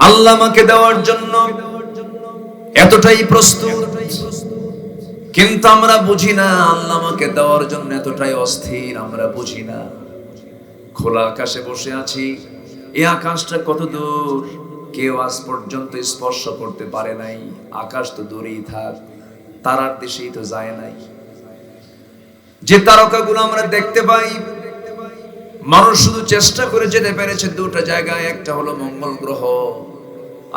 আল্লাহ আমাকে দেওয়ার জন্য এতটাই প্রস্তুত, কিন্তু আমরা বুঝি না আল্লাহ আমাকে দেওয়ার জন্য এতটাই অস্থির। আমরা বুঝি না খোলা আকাশে বসে আছি, এই আকাশটা কত দূর কেউ আজ পর্যন্ত স্পর্শ করতে পারে নাই। আকাশ তো দূরেই থাক, তারার দেশেই তো যায় নাই। যে তারকাগুলো আমরা দেখতে পাই, মানুষ শুধু চেষ্টা করে যেতে পেরেছে দুটো জায়গায়, একটা হলো মঙ্গল গ্রহ,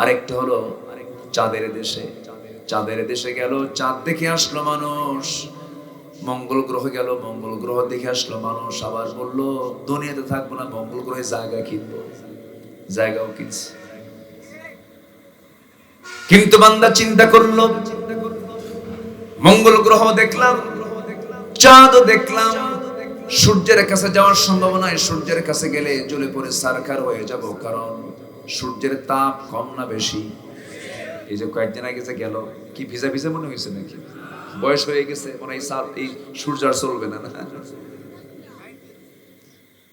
আরেকটা হলো চাঁদের দেশে। চাঁদের দেশে গেল, চাঁদ দেখে আসলো মানুষ। মঙ্গল গ্রহ গেল, মঙ্গল গ্রহ দেখে আসলো মানুষ। আবার বললো দুনিয়াতে থাকবো না, মঙ্গল গ্রহে জায়গা কিনবো। জায়গাও কিনছে। কিন্তু বান্দা চিন্তা করলো, মঙ্গল গ্রহ দেখলাম, চাঁদও দেখলাম, সূর্যের কাছে যাওয়ার সম্ভাবনা। সূর্যের কাছে গেলে জ্বলে পড়ে সারখার হয়ে যাব, কারণ সূর্যের তাপ কম না বেশি? এই যে কয়েকদিন আগে যে গেল, কি ভিজা ভিজা মনে হয়েছে নাকি? বয়স হয়ে গেছে মনে হয়, এই সূর্য আর চলবে না।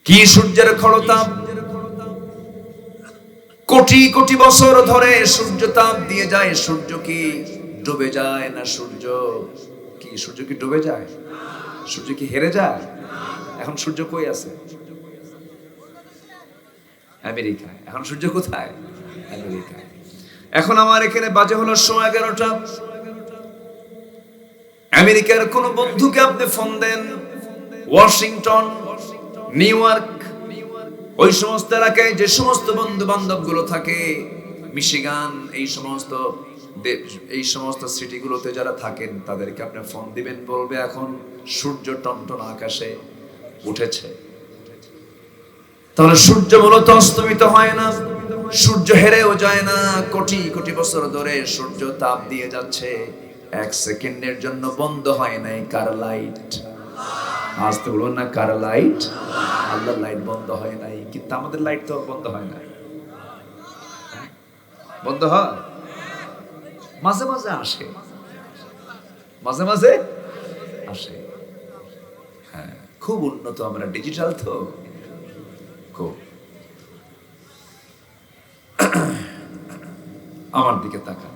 কি সূর্যের খড়তাপ! কোটি কোটি বছর ধরে সূর্য তাপ দিয়ে যায়। সূর্য কি ডুবে যায় না? সূর্য কি ডুবে যায়? সূর্য কি হেরে যায়? এখন সূর্য কই আছে? আমেরিকায়। এখন সূর্য কোথায়? আমেরিকায়। এখন আমার এখানে বাজে হলো 11:30। আমেরিকার কোন বন্ধুকে আপনি ফোন দেন, ওয়াশিংটন, নিউ ইয়র্ক, ওই সমস্ত এলাকায় যে সমস্ত বন্ধু বান্ধব গুলো থাকে, মিশিগান, এই সমস্ত সিটিগুলোতে যারা থাকেন, তাদেরকে আপনি ফোন দিবেন, বলবে এখন সূর্য টনটন আকাশে উঠেছে। তাহলে সূর্য মূলত অস্তমিত হয় না, সূর্য হেরেও যায় না। কোটি কোটি বছর ধরে সূর্য তাপ দিয়ে যাচ্ছে, এক সেকেন্ডের জন্য বন্ধ হয় নাই। কার লাইট? আজ তো বলুন না, কার লাইট? আল্লাহর লাইট বন্ধ হয় নাই। কিন্তু আমাদের লাইট তো বন্ধ হয় না। বন্ধ হয় মাঝে মাঝে, আসে মাঝে মাঝে আসে। হ্যাঁ, খুব উন্নত আমরা, ডিজিটাল তো খুব। আমার দিকে তাকান।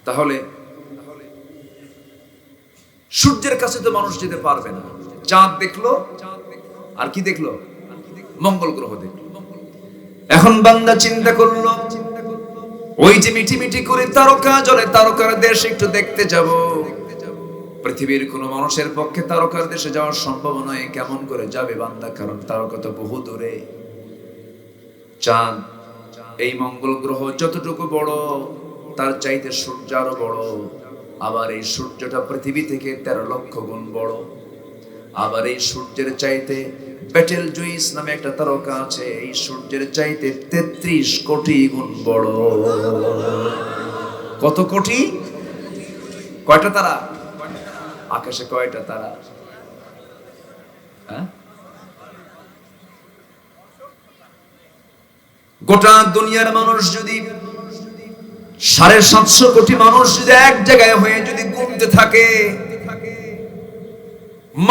তাহলে সূর্যের কাছে তো মানুষ যেতে পারবে না। চাঁদ দেখলো, আর কি দেখলো? মঙ্গল গ্রহ দেখলো। এখন বান্দা চিন্তা করলো, ওই যে মিটি মিটি করে তারকা জ্বলে, তারকার দেশ একটু দেখতে যাব। পৃথিবীর কোন মানুষের পক্ষে তারকার দেশে যাওয়ার সম্ভব নয়। কেমন করে যাবে বান্দা? কারণ তারকা তো বহু দূরে। চাঁদ, এই মঙ্গল গ্রহ যতটুকু বড়, তার চাইতে সূর্য আরো বড়। আবার এই সূর্যটা পৃথিবী থেকে 13 লক্ষ গুণ বড়। আবার এই সূর্যের চাইতে বেটেল জুইস নামে একটা তারকা আছে, এই সূর্যের চাইতে 33 কোটি গুণ বড়। কত কোটি? কয়টা তারা? আকাশে কয়টা তারা? গোটা দুনিয়ার মানুষ যদি 750 কোটি মানুষ যদি এক জায়গায় হয়ে যদি গুনতে থাকে,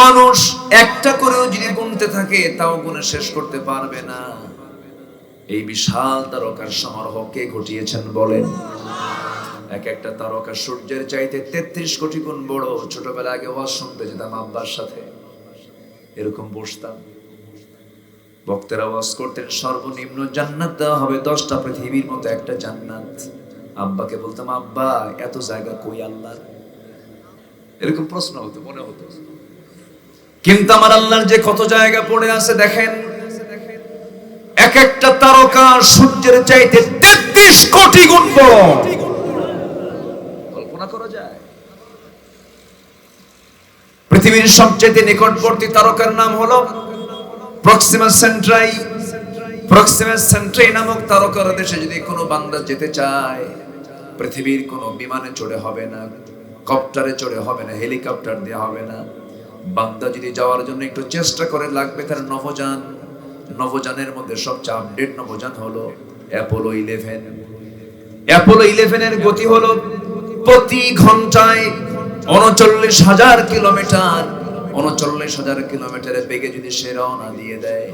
মানুষ একটা করেও যদি গুনতে থাকে, তাও গুনে শেষ করতে পারবে না। এই বিশাল তারকার সমারোহ কে ঘটিয়েছেন বলেন? এক একটা তারকা সূর্যের চাইতে 33 কোটি গুণ বড়। ছোটবেলা আগে ওয়াজ শুনতে যেতাম আব্বার সাথে, এরকম বসতাম, বক্তারা ওয়াজ করতেন সর্বনিম্ন জান্নাত দেওয়া হবে 10টা, পৃথিবীর মতো একটা জান্নাত। আব্বাকে বলতাম, আব্বা এত জায়গা কই আল্লাহ? এরকম প্রশ্ন হতো, মনে হতো। কিন্তু আমার আল্লাহর যে কত জায়গা পড়ে আছে দেখেন। এক একটা তারকা সূর্যের চাইতে 33 কোটি গুণ বড়। কল্পনা করা যায়? পৃথিবীর সবচেয়ে নিকটবর্তী তারকার নাম হলো প্রক্সিমা সেন্ট্রাই। প্রক্সিমা সেন্ট্রাই নামক তারকার দেশে যদি কোনো বান্দা যেতে চায়, পৃথিবীর কোনো বিমানে চড়ে হবে না, কপ্টারে চড়ে হবে না, হেলিকপ্টার দিয়ে হবে না। বান্দা যদি যাওয়ার জন্য একটু চেষ্টা করে, লাগবে তার নভোযান। নভোযানের মধ্যে সবচেয়ে আপডেট নভোযান হলো অ্যাপোলো 11। অ্যাপোলো 11 এর গতি হলো প্রতি ঘন্টায় 39,000 কিলোমিটার। 39,000 কিলোমিটারের বেগে যদি সে রওনা দিয়ে দেয়,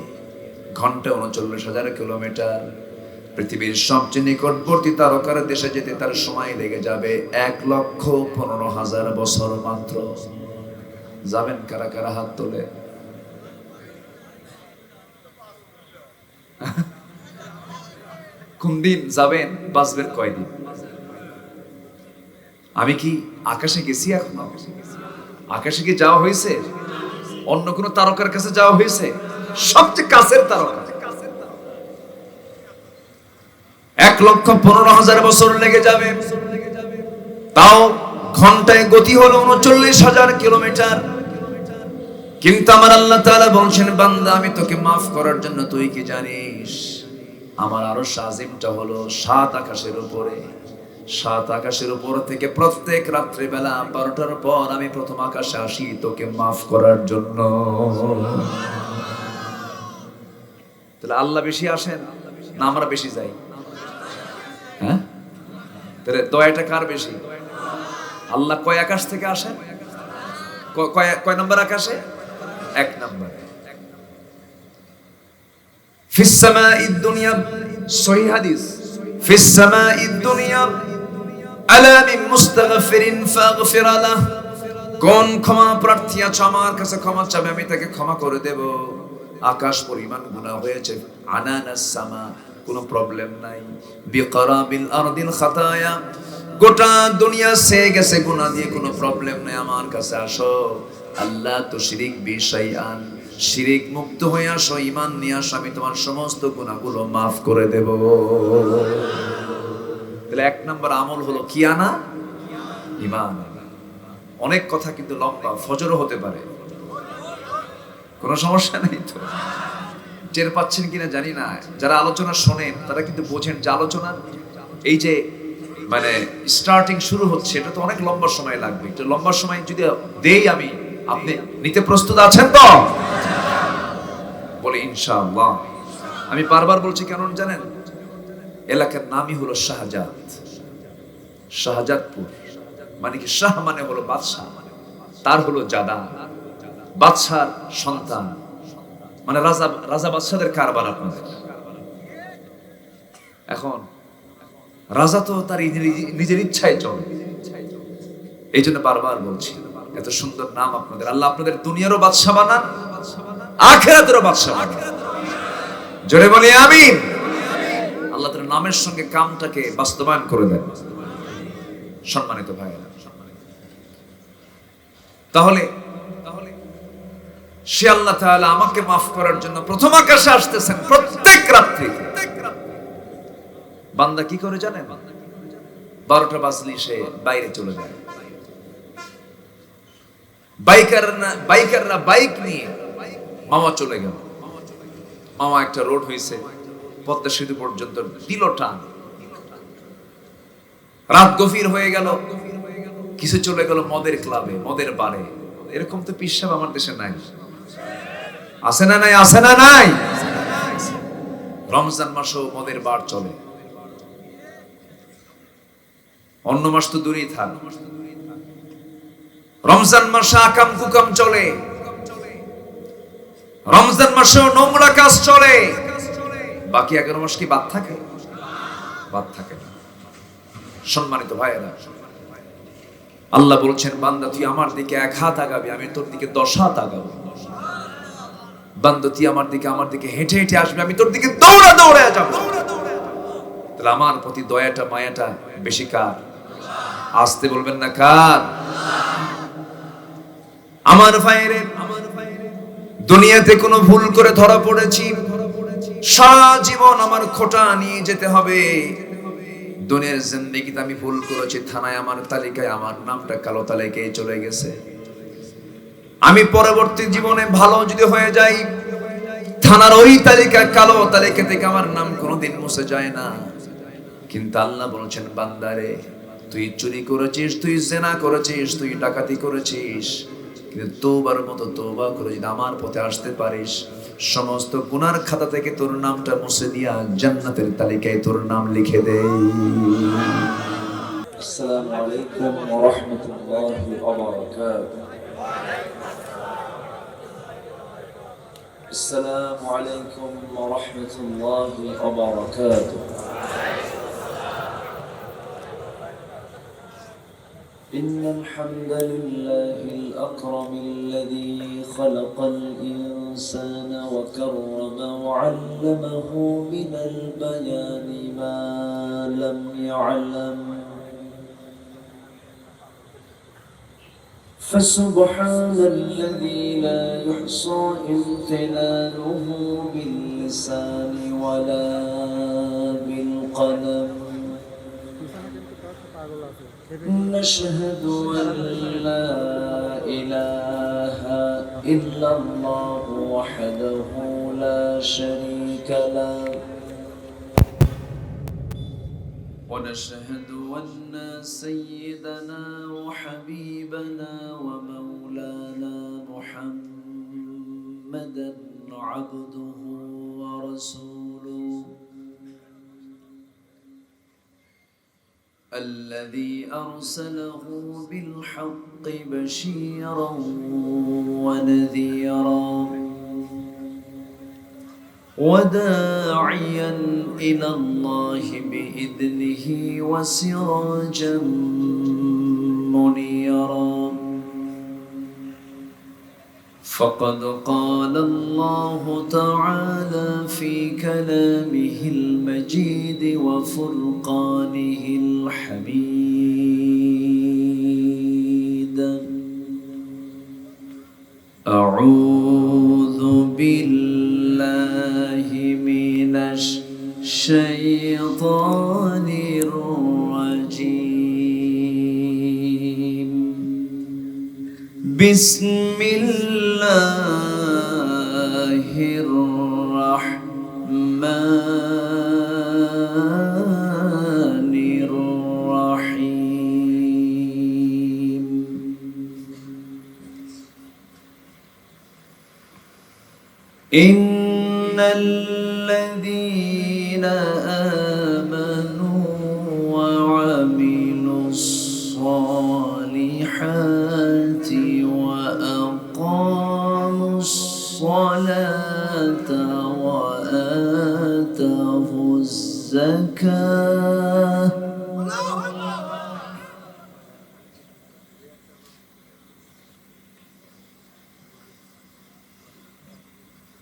ঘন্টা 39,000 কিলোমিটার, পৃথিবীর সবচেয়ে নিকটবর্তী তারকার দেশে যেতে তার সময় লেগে যাবে 1,15,000 বছর মাত্র। যাবেন কারা কারা হাত তোলে? কোন দিন যাবেন? বাঁচবেন কয়দিন? আমি কি আকাশে গেছি? এখনো আকাশে কি যাওয়া হয়েছে? অন্য কোন তারকার কাছে যাওয়া হয়েছে? সবচেয়ে কাছের তারকা 1,15,000 বছর লেগে যাবে। তাও ঘন্টায় গতি হলো 39,000 কিলোমিটার। কিন্তু আমার আল্লাহ তাআলা বলছেন, বান্দা আমি তোকে মাফ করার জন্য তুই কি জানিস আমার আরশ আজিমটা হলো 7 আকাশের উপরে। 7 আকাশের উপর থেকে প্রত্যেক রাত্রে বেলা 12টার পর আমি প্রথম আকাশে আসি তোকে মাফ করার জন্য। তাহলে আল্লাহ বেশি আসেন না আমরা বেশি যাই? হ্যাঁ, তাহলে দয়াটা কার বেশি? আল্লাহ কয় আকাশ থেকে আসেন? কয় নম্বর আকাশে? 1 নম্বর। ফিস সামাঈদ দুনিয়া, সহিহ হাদিস, ফিস সামাঈদ দুনিয়া আলা মিন মুস্তাগফিরিন ফাগফির লাহ। কোন ক্ষমা প্রার্থী আছে আমার কাছে ক্ষমা চাবে আমি তাকে ক্ষমা করে দেব। আকাশ পরিমাণ গুনাহ হয়েছে, আনানাস সামা, কোনো প্রবলেম নাই। বিকরাবিল আরদিল খাতায়া, গোটা দুনিয়া সে গেছে গুনাহ দিয়ে, কোনো প্রবলেম নাই। আমার কাছে আসো, আল্লাহ তো শিরিক বিশাইআন, শিরিক মুক্ত হয়ে আসো, ঈমান নিয়ে আসো, আমি তোমার সমস্ত গুনাহগুলো মাফ করে দেব। তাহলে 1 নম্বর আমল হলো কি আনা? ঈমান। অনেক কথা কিন্তু লম্বা, ফজরও হতে পারে, কোনো সমস্যা নেই তো। টের পাচ্ছেন কিনা জানি না, যারা আলোচনা শোনেন তারা কিন্তু বোঝেন যে আলোচনা এই যে মানে স্টার্টিং শুরু হচ্ছে, এটা তো অনেক লম্বা সময় লাগবে। একটু লম্বা সময় যদি দেই আমি, আপনি নিতে প্রস্তুত আছেন তো? বলে ইনশাআল্লাহ। আমি বারবার বলছি কেন জানেন? এলাকার নামই হলো শাহজাদ, শাহজাদপুর। মানে কি, শাহ মানে হলো বাদশাহ, তার হলো জাদা, বাদশার সন্তান, মানে রাজা, রাজা বাদশাদের কারবার আপনাদের। এখন রাজা তো তার নিজের ইচ্ছায় চলে, এই জন্য বারবার বলছি এত সুন্দর নাম আপনাদের। আল্লাহ আপনাদের দুনিয়ারও বাদশা বানান, আখিরাতেরও বাদশা বানান। জোরে বলি আমিন। আল্লাহ তার নামের সঙ্গে কামটাকে বাস্তবায়ন করে দেন। সম্মানিত ভাইরা, তাহলে সে আল্লাহ তাআলা আমাকে মাফ করার জন্য প্রথম আকাশে আসতেছেন প্রত্যেক রাত্রি। বান্দা কি করে জানেন? 12টা বাজলে সে বাইরে চলে যায়। বাইকাররা বাইক নিয়ে মামা চলে গেল। মামা একটা রোড হয়েছে, পদ্মা সেতু পর্যন্ত দিল টান। রাত গভীর হয়ে গেল, কিছু চলে গেল মদের ক্লাবে, মদের বারে। এরকম তো পীর সাহেব আমার দেশে নাই। আছে না নাই? আছে না নাই? রমজান মাসেও মদের বার চলে, অন্য মাস তো দূরেই থাক। রমজান মাসে আকাম কুকাম চলে, রমজান মাসেও নোংরা কাজ চলে। বাকি 11 মাস কি বাদ থাকে? বাদ থাকে না। সম্মানিত ভাইয়েরা, আল্লাহ বলছেন, বান্দা তুই আমার দিকে 1 হাত আগাবি, আমি তোর দিকে 10 হাত আগাবো। বান্দা তুই আমার দিকে হেঁটে হেঁটে আসবে, আমি তোর দিকে দৌড়া দৌড়ে যাব। তাহলে আমার প্রতি দয়াটা মায়াটা বেশি কার? আসতে বলবেন না কার? আমার ভাইরে, দুনিয়াতে কোনো ভুল করে ধরা পড়েছি, সারা জীবন আমার খোঁটা নিয়ে যেতে হবে। দুনিয়ার জিন্দেগিতে আমি ভুল করেছি, থানায় আমার তালিকায় আমার নামটা কালো তালিকায় চলে গেছে। আমি পরবর্তী জীবনে ভালো যদি হয়ে যাই, থানার ওই তালিকা, কালো তালিকা থেকে আমার নাম কোনোদিন মুছে যায় না। কিন্তু আল্লাহ বলছেন, বান্দারে তুই চুরি করেছিস, তুই জেনা করেছিস, তুই ডাকাতি করেছিস, কিন্তু তওবার মতো তওবা করে যদি আমার পথে আসতে পারিস, সমস্ত গুনার খাতা থেকে তোর নামটা মুছে দিয়া জান্নাতের তালিকায় তোর নাম লিখে দেই। আসসালামু আলাইকুম ওয়া রাহমাতুল্লাহি ওয়া বারাকাতুহু। আসসালামু আলাইকুম ওয়া রাহমাতুল্লাহি ওয়া বারাকাতুহু। إن الحمد لله الأكرم الذي خلق الإنسان وكرم وعلمه من البيان ما لم يعلم. فسبحان الذي لا يحصى امتنانه باللسان ولا بالقلم. نشهد أن لا إله إلا الله وحده لا شريك له. ونشهد أن سيدنا وحبيبنا ومولانا محمدا عبده ورسوله الذي أرسله بالحق بشيرا ونذيرا وداعيا إلى الله بإذنه وسراجا منيرا. فقد قال الله تعالى في كلامه المجيد وفرقانه الحميد: أعوذ بالله من الشيطان الرجيم. بسم الله الرحمن الرحيم. إن الذين آمنوا وعملوا الصالحات وأقاموا الصلاة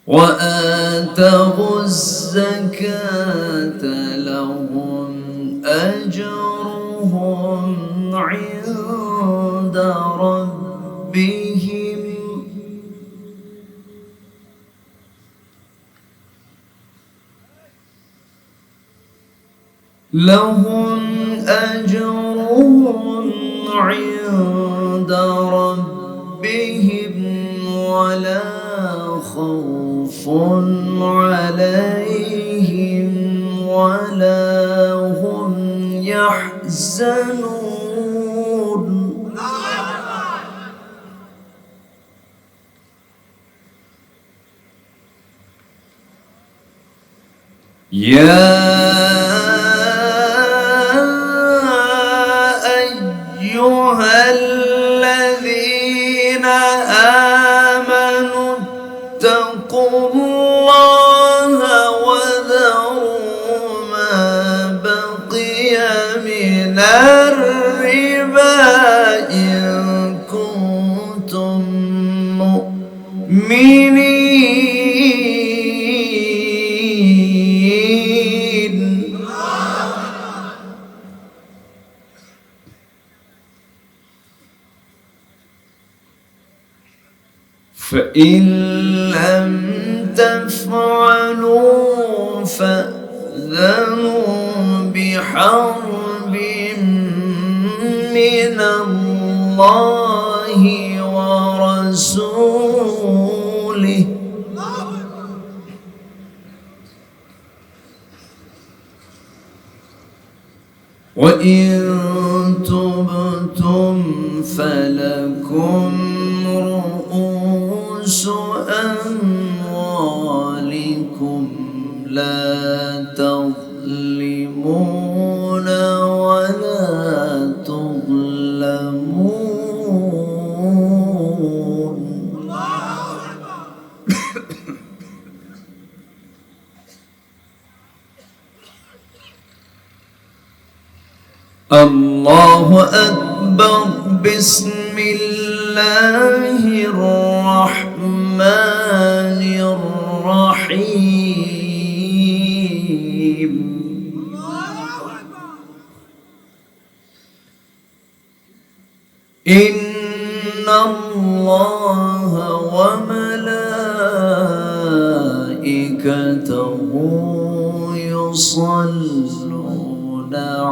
وآتوا الزكاة لهم أجرهم عند ربهم ولا خوف عليهم ولا هم يحزنون. يا أيها الذين آمنوا اتقوا الله وذروا ما بقي من الربا إن كنتم مؤمنين. فإن لم تفعلوا فأذنوا بحرب من الله ورسوله. وإن تبتم فلكم رؤوس أموالكم لا تظلمون ولا تظلمون. الله أكبر بسم الله الرحمن الرحيم إن الله وملائكته يصلون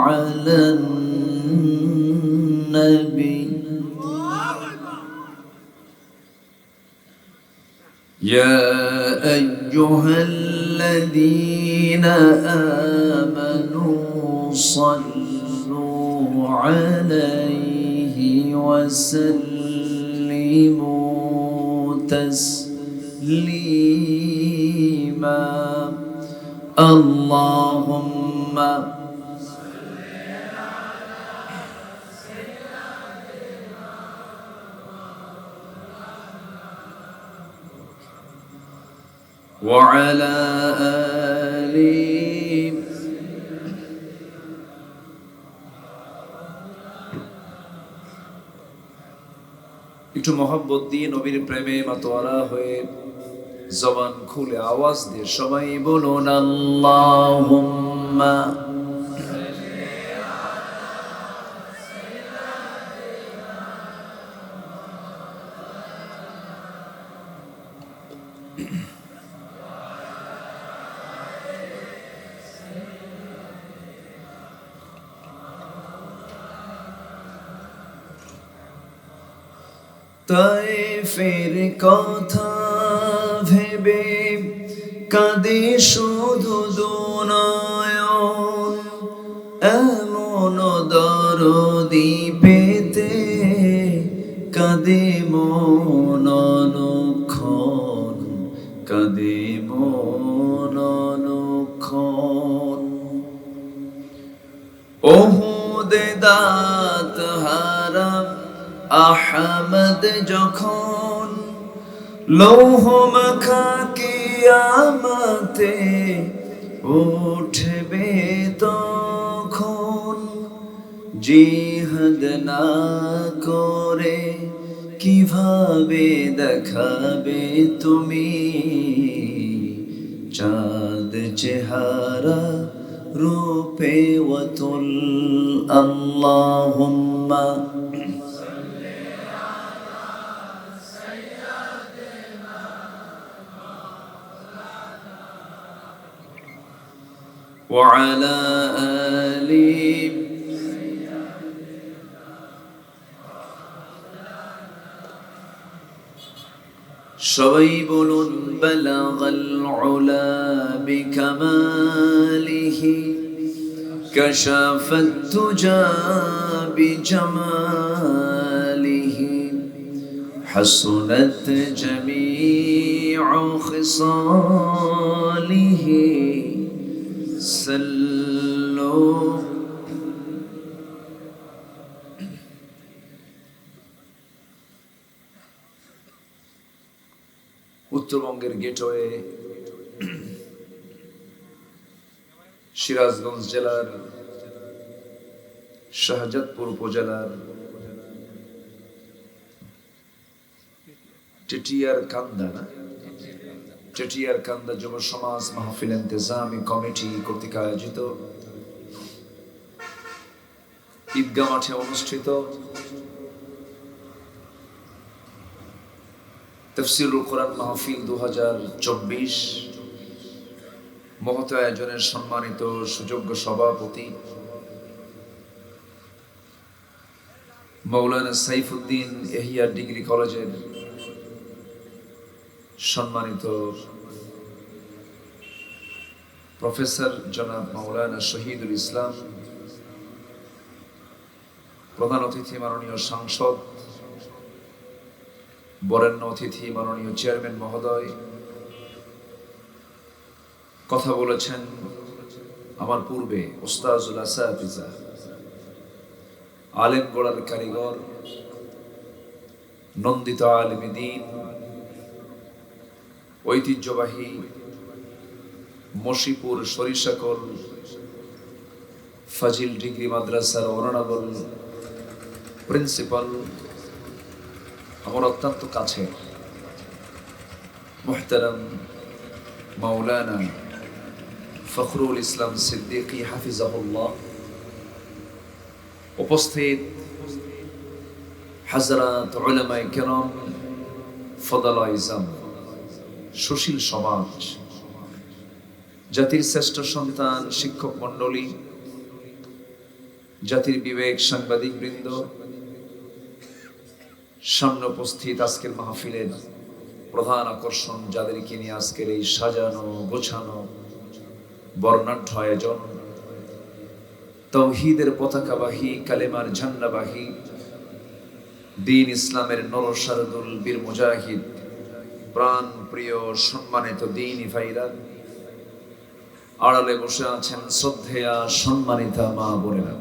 على النبي يا أيها الذين آمنوا صلوا عليه وسلموا تسليما اللهم وعلى آله একটু মহব্বত দিয়ে নবীর প্রেমে মাতোয়ারা হয়ে জবান খুলে আওয়াজ দিয়ে সবাই বলুন আল্লাহুম্মা তায়েফের কথা ভেবে কাঁদে শুধু দুনয়ন এমন দরদি পেতে কাঁদে মন অনুক্ষণ কাঁদে মন অনুক্ষণ ওহুদে দাঁত হারাম আহমদ যখন লৌহ মাখা কিয়ামতে উঠবে তখন জিহাদ না করে কিভাবে দেখাবে তুমি চাঁদ চেহারা রূপে ওয়াতুল আল্লাহুম্মা وعلى آله সবাই বলুন বালাগাল উলা বিকামালিহি কাশাফাত তুজা বিজামালিহি হাসুনাত জামিউ খিসালিহি সাল্লু উত্তরবঙ্গের গেটওয়ে সিরাজগঞ্জ জেলার শাহজাদপুর উপজেলার টেটিয়ার কান্দা যুব সমাজ মাহফিল ইন্তেজামি কমিটি কর্তৃক আয়োজিত ঈদগাহ মাঠে অনুষ্ঠিত তাফসীরুল কোরআন মাহফিল 2024 মহত আয়োজনের সম্মানিত সুযোগ্য সভাপতি মাওলানা সাইফুদ্দিন এহিয়া ডিগ্রি কলেজের সম্মানিত প্রফেসর জনাব মাওলানা শহীদুল ইসলাম, প্রধান অতিথি মাননীয় সাংসদ, বরেণ্য অতিথি মাননীয় চেয়ারম্যান মহোদয়, কথা বলেছেন আমার পূর্বে উস্তাজুল আসাতিজা, আলেম গড়ার কারিগর, নন্দিত আলেমে দ্বীন, ঐতিহ্যবাহী মশিপুর সরিষাকল ফাজিল ডিগ্রি মাদ্রাসার অনারেবল প্রিন্সিপাল, আমার অত্যন্ত কাছে মুহতারাম মাওলানা ফখরুল ইসলাম সিদ্দিকী হাফিজাহুল্লাহ, উপস্থিত হযরত উলামায়ে কেরাম, ফদালায়ে ইজম, সুশীল সমাজ, জাতির শ্রেষ্ঠ সন্তান, শিক্ষক মণ্ডলী, জাতির বিবেক, সাংবাদিক বৃন্দ, সামনে উপস্থিত আজকের মাহফিলের প্রধান আকর্ষণ, যাদেরকে নিয়ে আজকের এই সাজানো গোছানো বর্ণাঢ্য আয়োজন, তাওহীদের পতাকাবাহী, কালেমার ঝান্ডাবাহী, দ্বীন ইসলামের নরসারদুল বীর মুজাহিদ, প্রাণ প্রিয় সম্মানিত দ্বীনী ভাইরা, আড়ালে বসে আছেন শ্রদ্ধেয়া সম্মানিতা মা বোনেরা।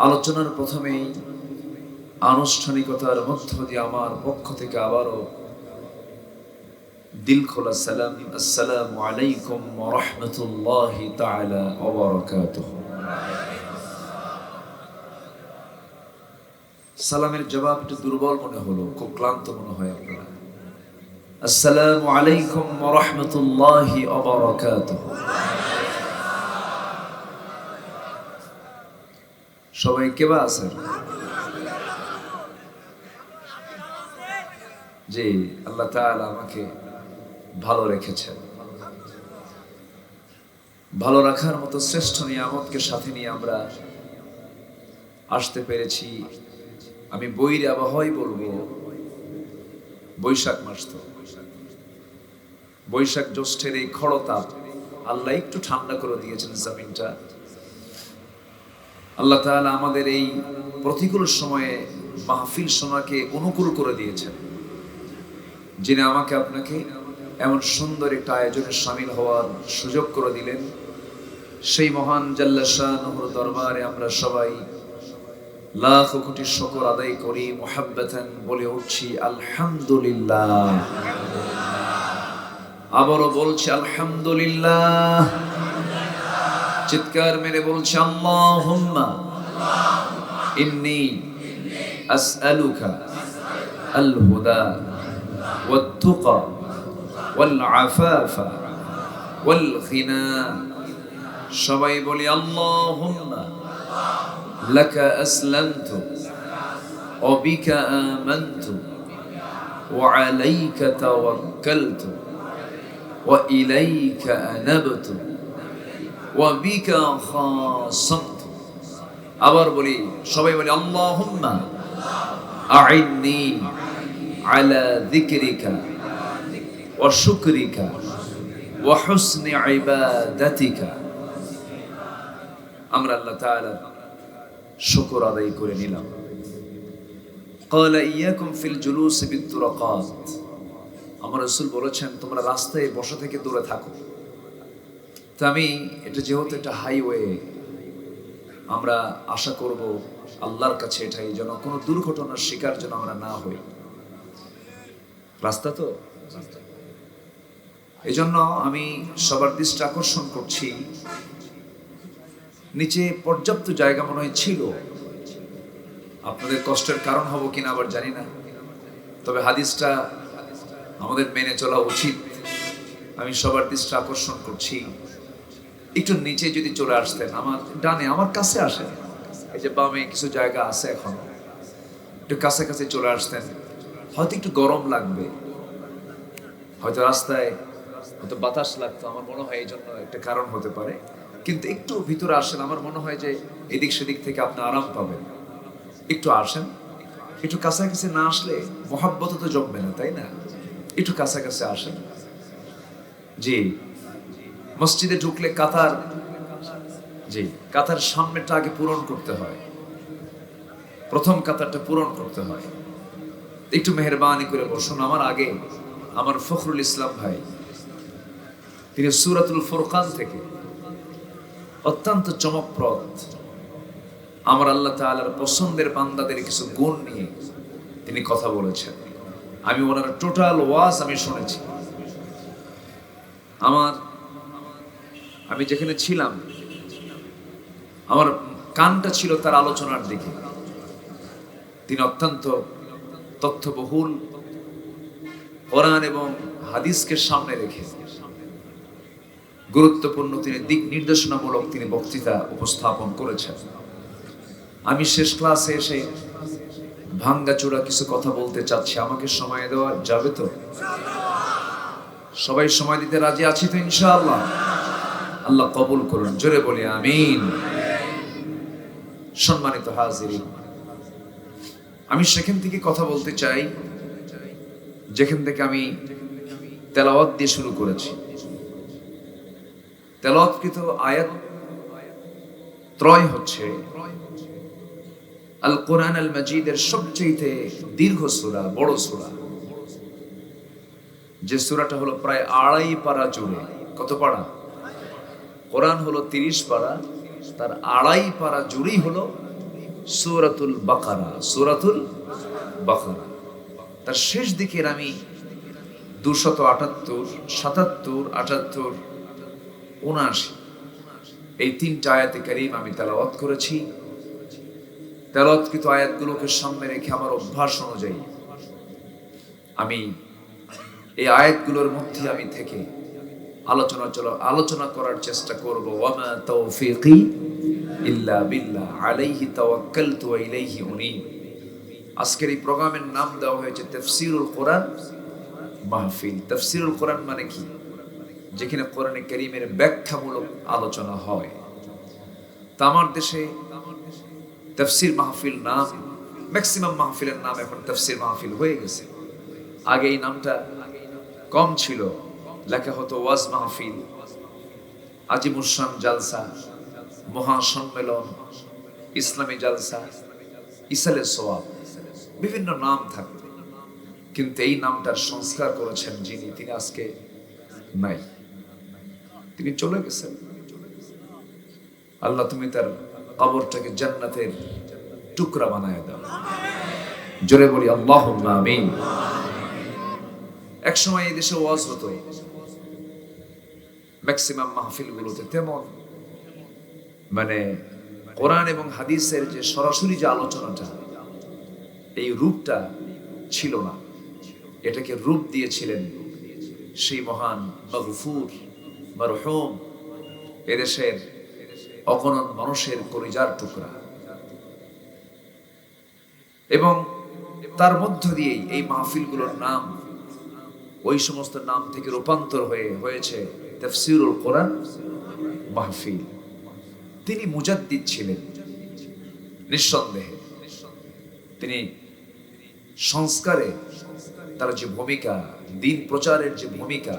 আলোচনার প্রথমেই আনুষ্ঠানিকতার মধ্য দিয়ে আমার পক্ষ থেকে আবারও দিল খোলা সালাম, আসসালামু আলাইকুম ওয়া রাহমাতুল্লাহি তাআলা ওয়া বারাকাতুহু। সালামের জবাব একটু দুর্বল মনে হলো, খুব ক্লান্ত মনে হয় আপনারা। আসসালামু আলাইকুম ওয়া রাহমাতুল্লাহি ওয়া বারাকাতুহু। সবাই কেবা আছেন? জি, আল্লাহ তাআলা আমাকে ভালো রেখেছেন। ভালো রাখার মতো শ্রেষ্ঠ নিয়ামতকে সাথে নিয়ে আমরা আসতে পেরেছি। আমি বইরে আবহাওয়াই বলবো, বৈশাখ মাস তো, বৈশাখ জ্যৈষ্ঠের এই খড়তাপ আল্লাহ একটু ঠান্ডা করে দিয়েছেন জমিনটা। আল্লাহ তাআলা আমাদের এই প্রতিকূল সময়ে মাহফিল শোনাকে অনুকূল করে দিয়েছেন, যিনি আমাকে আপনাকে এমন সুন্দর একটা আয়োজনে শামিল হওয়ার সুযোগ করে দিলেন। সেই মহান জাল্লা শানুর দরবারে আমরা সবাই লাখ কোটি শুকর আদায় করি, মুহাব্বাতান বলে উঠছি আলহামদুলিল্লাহ। আবারও বলছি আলহামদুলিল্লাহ। চিৎকার মেরে বলছি আল্লাহুম্মা ইন্নী আসআলুকা আল হুদা ওয়াত তুকা ওয়াল আফাফা ওয়াল গিনা। সবাই বলি আল্লাহুম্মা লাকা আসলামতু ওয়া বিকা আমানতু ওয়া আলাইকা তাওয়াক্কালতু ওয়া ইলাইকা আনাবতু ওয়া বিকা খাসামতু। আবার বলি, সবাই বলি আল্লাহুম্মা আইন্নি আলা যিকরিকা ওয়া শুকরিকা ওয়া হুসনি ইবাদাতিকা। আমরা আল্লাহ তাআলা শুকর আদায় করে নিলাম। ক্বালা ইয়াকুম ফিল জুলুসি বিত-তুরাকাত। আমার রাসূল বলেছেন, তোমরা রাস্তায় বসা থেকে দূরে থাকো। তো আমি এটা যেহেতু একটা হাইওয়ে, আমরা আশা করব আল্লাহর কাছে এটাই যেন কোনো দুর্ঘটনার শিকার যেন আমরা না হই। রাস্তা তো, এই জন্য আমি সবার দৃষ্টি আকর্ষণ করছি, নিচে পর্যাপ্ত জায়গা মনে হয় ছিল। আপনাদের কষ্টের কারণ হবো কিনা আবার জানি না, তবে হাদিসটা আমাদের মেনে চলা উচিত। আমি সবার দৃষ্টি আকর্ষণ করছি, একটু নিচে যদি চলে আসতেন, আমার ডানে, আমার কাছে আসেন। এই যে বামে কিছু জায়গা আছে, এখন একটু কাছাকাছি চলে আসতেন। হয়তো একটু গরম লাগবে, হয়তো রাস্তায় হয়তো বাতাস লাগতো, আমার মনে হয় এই জন্য একটা কারণ হতে পারে। কিন্তু একটু ভিতরে আসেন, আমার মনে হয় যে এদিক সেদিক থেকে আপনি আরাম পাবেন। একটু আসেন, একটু কাছাকাছি না আসলে মহাব্বত তো জমবে না, তাই না? একটু কাছাকাছি আসেন। জি, মসজিদে ঢুকলে কাতার, জি, কাতার সামনেটা আগে পূরণ করতে হয়, প্রথম কাতারটা পূরণ করতে হয়। একটু মেহেরবানি করে বসুন আমার আগে। আমার ফখরুল ইসলাম ভাই, তিনি সূরাতুল ফুরকান থেকে অত্যন্ত চমকপ্রদ আমার আল্লাহ তাআলার পছন্দের বান্দাদের কিছু গুণ নিয়ে তিনি কথা বলেছেন। আমি ওনার টোটাল ওয়াজ আমি শুনেছি। আমি যেখানে ছিলাম আমার কানটা ছিল তার আলোচনার দিকে। তিনি অত্যন্ত তথ্যবহুল কোরআন এবং হাদিসকে সামনে রেখে গুরুত্বপূর্ণ তিনি দিক নির্দেশনামূলক তিনি বক্তৃতা উপস্থাপন করেছেন। আমি শেষ ক্লাসে এসে ভাঙ্গাচোরা কিছু কথা বলতে চাচ্ছি, আমাকে সময় দেওয়া যাবে তো? সবাই সময় দিতে রাজি আছি তো ইনশাআল্লাহ? আল্লাহ কবুল করুন, জোরে বলি আমিন। সম্মানিত হাজিরিন, আমি সেখান থেকে কথা বলতে চাই যেখান থেকে আমি তেলাওয়াত দিয়ে শুরু করেছি। তেলাওয়াতকৃত আয়াত ত্রয় হচ্ছে আল কোরআন আল মাজিদের সবচেয়ে দীর্ঘ সূরা, বড় সূরা, যে সূরাটা হলো প্রায় 2.5 পারা জুড়ে। কত পারা? কোরআন হলো 30 পারা, তার 2.5 পারা জুড়েই হলো সূরাতুল বাকারা। সূরাতুল বাকারা তার শেষ দিকের আমি 278, 77, 78, 79 এই 3টা আয়াতে কারীম আমি তেলাওয়াত করেছি। তেলাওয়াতকৃত আয়াতগুলোকে সামনে রেখে আমার অভ্যাস অনুযায়ী আমি এই আয়াতগুলোর মধ্যে আমি থেকে আলোচনা করার চেষ্টা করব। ওয়ামা তাওফীকি ইল্লা বিল্লাহ আলাইহি তাওয়াক্কালতু ওয়া ইলাইহি উনীব। আজকের এই প্রোগ্রামের নাম দেওয়া হয়েছে তাফসীরুল কোরআন মাহফিল। তাফসীরুল কোরআন মানে কি? যেখানে কোরআনে কারীমের ব্যাখ্যামূলক আলোচনা হয়। তা আমার দেশে তাফসীর মাহফিল নাম, ম্যাক্সিমাম মাহফিলের নাম এখন তাফসীর মাহফিল হয়ে গেছে। আগে এই নামটা কম ছিল, লেখা হতো ওয়াজ মাহফিল, আজিমুসান জালসা, মহাসম্মেলন, ইসলামী জালসা, ইসালে সোয়াব, বিভিন্ন নাম থাকতো। কিন্তু এই নামটার সংস্কার করেছেন যিনি, তিনি আজকে নাই, তিনি চলে গেছেন। আল্লাহ তুমি তার কবরটাকে জান্নাতের টুকরা বানায় দাও, জোরে বলি আল্লাহুম্মা আমিন। এক সময় এই দেশে ওয়াজ হতো, ম্যাক্সিমাম মাহফিলগুলোতে তেমন মানে কোরআন এবং হাদিসের যে সরাসরি যে আলোচনাটা, এই রূপটা ছিল না। এটাকে রূপ দিয়েছিলেন সেই মহান মাগফুর মারহুম এদেশের অগণন মানুষের কলিজার টুকরা, এবং তার মধ্য দিয়েই এই মাহফিলগুলোর নাম ওই সমস্ত নাম থেকে রূপান্তর হয়েছে তাফসীরুল কোরআন মাহফিল। তিনি মুজাদ্দিদ ছিলেন নিঃসন্দেহে। তিনি সংস্কারে তার যে ভূমিকা, দিন প্রচারের যে ভূমিকা,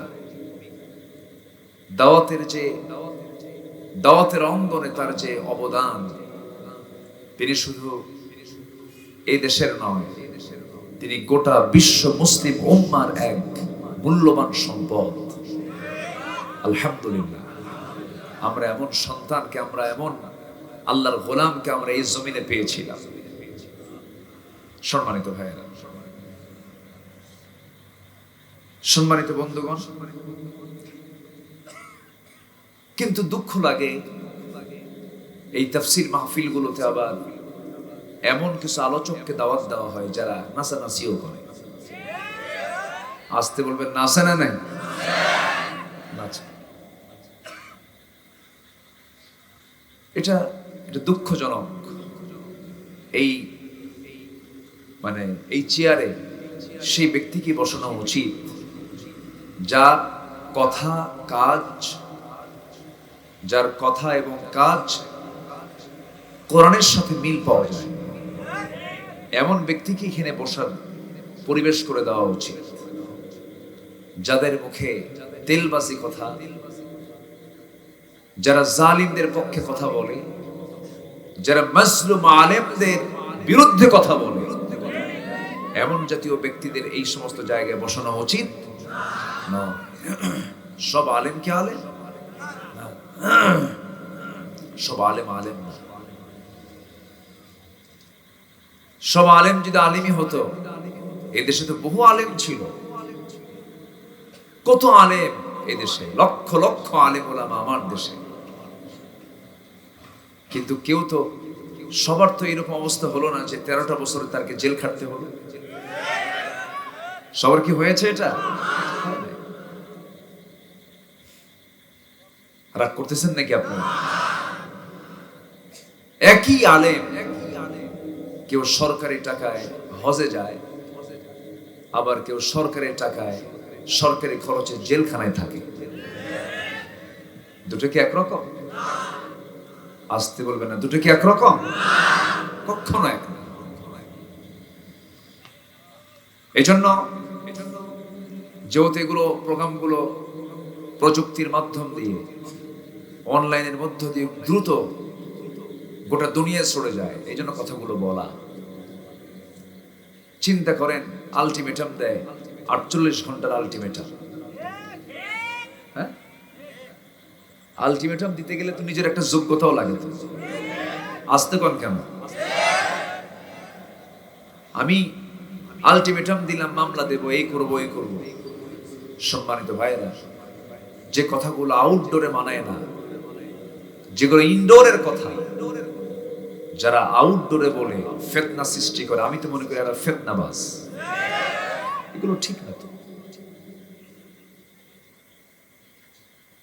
দাওয়াতের অঙ্গনে তার যে অবদান, তিনি শুধু এই দেশের নয়, তিনি গোটা বিশ্ব মুসলিম উম্মার এক মূল্যবান সম্পদ। আলহামদুলিল্লাহ, আমরা এমন সন্তানকে, আমরা এমন আল্লাহর গোলামকে আমরা এই জমিনে পেয়েছিলাম। সম্মানিত ভাইয়েরা, সম্মানিত বন্ধুগণ, কিন্তু দুঃখ লাগে এই তাফসীর মাহফিলগুলোতে আবার এমন কিছু আলোচককে দাওয়াত দেওয়া হয় যারা নাচানাচিও করে। আসতে বলবেন, নাচে না নাই? নাচে। এটা দুঃখজনক। এই মানে এই চেয়ারে সেই ব্যক্তিকে বসানো উচিত যার কথা এবং কাজ কোরআনের সাথে মিল পাওয়া যায়। এমন ব্যক্তিকে এখানে বসার পরিবেশ করে দেওয়া উচিত, যাদের মুখে তেলবাজি কথা, যারা জালিমদের পক্ষে কথা বলে, যারা মাজলুম আলেমদের বিরুদ্ধে কথা বলে, এমন জাতীয় ব্যক্তিদের এই সমস্ত জায়গায় বসানো উচিত না। সব আলেম কি আলেম? সব আলেম আলেম না। সব আলেম যদি আলেমই হতো, এদেশে তো বহু আলেম ছিল। কত আলেম এদেশে, লক্ষ লক্ষ আলেম ওলামা আমার দেশে। কিন্তু কেউ তো, সবার তো এরকম অবস্থা হলো না যে 13টা বছরে তাকে জেল খাটতে হলো। সবার কি হয়েছে এটা? রাগ করতেছেন নাকি আপনারা? একই আলেম, কেউ সরকারি টাকায় হজে যায়, আবার কেউ সরকারি টাকায় সরকারি খরচে জেলখানায় থাকে। দুটো কি একরকম? আসতে বলবেন না, দুটো কি একরকম? কখনো এক না। এই জন্য যেহেতু এগুলো প্রোগ্রামগুলো প্রযুক্তির মাধ্যম দিয়ে, অনলাইনের মধ্য দিয়ে দ্রুত গোটা দুনিয়া ছড়ে যায়, এই জন্য কথাগুলো বলা। চিন্তা করেন, আলটিমেটাম দেয় 48 ঘন্টার আলটিমেটাম। হ্যাঁ, আলটিমেটাম দিতে গেলে তো নিজের একটা যোগ্যতাও লাগে। তো আসতে কোন কেন? আমি আলটিমেটাম দিলাম, মামলা দেব, এই করব এই করব। সম্মানিত ভাইরা, যে কথাগুলো আউটডোরে মানায় না, যেগুলো ইনডোরের কথা, যারা আউটডোরে বলে ফিতনা সৃষ্টি করে, আমি তো মনে করি এরা ফিতনাবাজ। এগুলো ঠিক না। তো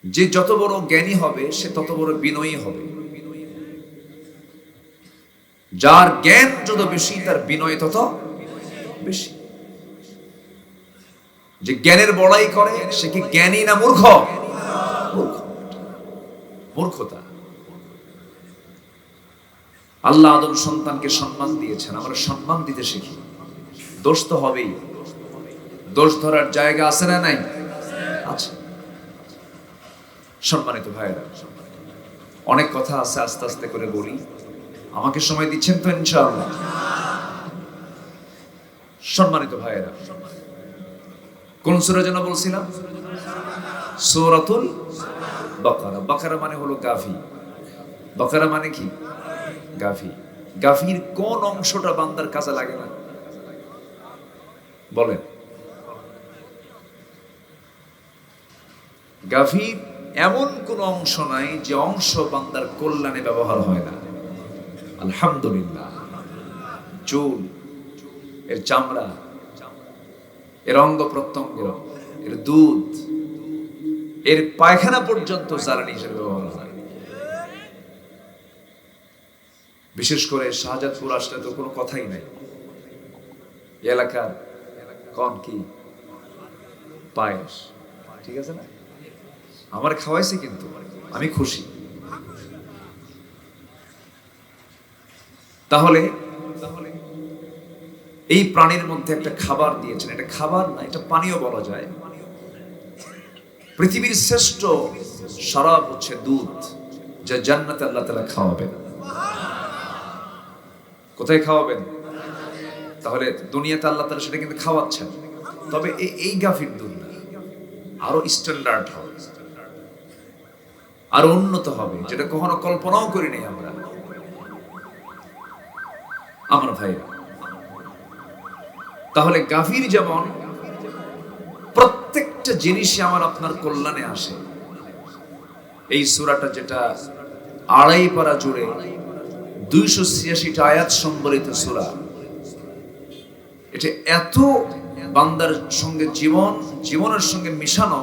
যে যত বড় জ্ঞানী হবে সে তত বড় বিনয়ী হবে। যার জ্ঞান যত বেশি তার বিনয় তত বেশি। যে জ্ঞানের বড়াই করে সে কি জ্ঞানী না মূর্খ? মূর্খতা। আল্লাহ আদম সন্তানকে সম্মান দিয়েছেন, আমরা সম্মান দিতে শিখি। দোষ তো হবেই, দোষ ধরার জায়গা আছে না নাই? আছে। সম্মানিত ভাইরা, অনেক কথা আছে, আস্তে আস্তে করে বলি। আমাকে সময় দিচ্ছেন তো ইনশাআল্লাহ? সম্মানিত ভাইরা, কোন সূরা যেন বলছিলাম? সূরাতুল বাকারা। বাকারা মানে হলো গাভী। বাকারা মানে কি? গাভী। গাভীর কোন অংশটা বান্দার কাজে লাগে না বলেন? গাভীর এমন কোন অংশ নাই যে অংশ বান্দার কল্যাণে ব্যবহার হয় না। আলহামদুলিল্লাহ। চুল, এর চামড়া, এর অঙ্গ প্রত্যঙ্গ, এর দুধ, এর পায়খানা পর্যন্ত জ্বালানি হিসেবে ব্যবহার হয়। বিশেষ করে শাহজাদপুর আসলে তো কোনো কথাই নাই। এলাকার কোন কি পায়েস, ঠিক আছে না? আমার খাওয়াইছে, কিন্তু আমি খুশি। তাহলে এই প্রাণীর মধ্যে একটা খাবার দিয়েছেন। এটা খাবার না, এটা পানীয় বলা যায়। পৃথিবীর শ্রেষ্ঠ শরাব হচ্ছে দুধ, যা জান্নাতে আল্লাহ তাআলা খাওয়াবেন। কোথায় খাওয়াবেন? তাহলে দুনিয়াতে আল্লাহ তাআলা সেটা কিন্তু খাওয়াচ্ছেন। তবে এই গাভীর দুধ না, আরো স্ট্যান্ডার্ড হবে, আরো উন্নত হবে, যেটা কখনো কল্পনাও করি নাই আমরা। আমার ভাইরা, তাহলে গাভীর যেমন প্রত্যেকটা জিনিসই আমার আপনার কল্যাণে আসে। এই সূরাটা যেটা 2.5 পারা জুড়ে 286টা আয়াত সম্বলিত সূরা, এটা এত বান্দার সঙ্গে জীবনের সঙ্গে মিশানো।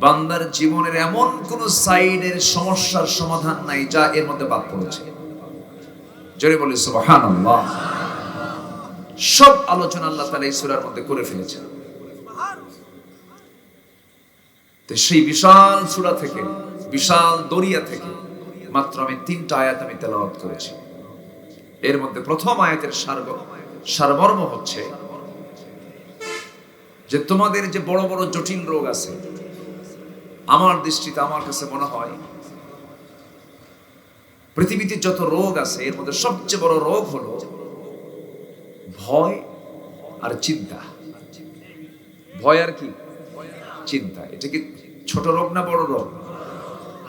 বান্দার জীবনের এমন কোন সাইডের সমস্যার সমাধান নাই যা এর মধ্যে বাদ পড়েছে। জোরে বলি সুবহানাল্লাহ। সব আলোচনা আল্লাহ তাআলা এই সূরার মধ্যে করে ফেলেছেন। তো সেই বিশাল সূরা থেকে, বিশাল দরিয়া থেকে মাত্র আমি 3টা আয়াত আমি তেলাওয়াত করেছি। এর মধ্যে প্রথম আয়াতের সারমর্ম হচ্ছে যে তোমাদের যে বড় বড় জটিল রোগ আছে, আমার দৃষ্টিতে, আমার কাছে মনে হয় পৃথিবীতে যত রোগ আছে এর মধ্যে সবচেয়ে বড় রোগ হলো ভয় আর চিন্তা। ভয় আর কি? চিন্তা। এটা কি ছোট রোগ না বড় রোগ?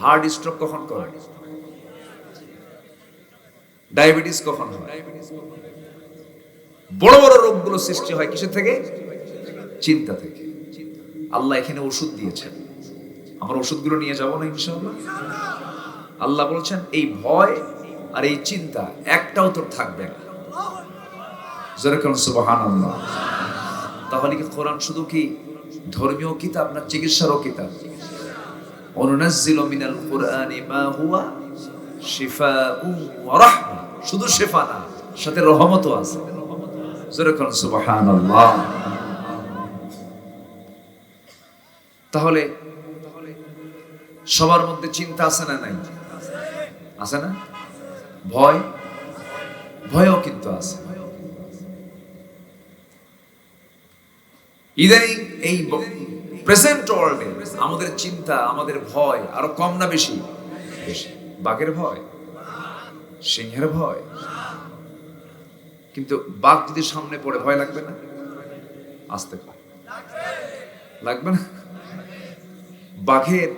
হার্ট স্ট্রোক কখন করে? ডায়াবেটিস কখন হয়? বড় বড় রোগগুলো সৃষ্টি হয় কিসের থেকে? চিন্তা থেকে। আল্লাহ এখানে ওষুধ দিয়েছেন। আমরা ওষুধগুলো নিয়ে যাবো না ইনশাআল্লাহ? আল্লাহ বলছেন এই ভয় আর এই চিন্তা একটাও তোর থাকবে না। যেরকম সুবহানাল্লাহ। তাহলে কি কোরআন শুধু কি ধর্মীয় কিতাব না চিকিৎসারও কিতাব? অনুনাজ্জিলু মিনাল কুরআনি মা হুয়া শিফাউন ওয়া রাহমা, শুধু শিফা না, সাথে রহমতও আছে। যেরকম সুবহানাল্লাহ। তাহলে সবার মধ্যে চিন্তা আছে না নাই? আছে না? ভয়ও কিন্তু আছে। ইদানিং এই প্রেজেন্ট ওয়ার্ল্ডে আমাদের চিন্তা, আমাদের ভয় আরো কম না বেশি? বেশি। বাঘের ভয়, সিংহের ভয়। কিন্তু বাঘ যদি সামনে পড়ে ভয় লাগবে না? আসতে লাগবে না? বাঘের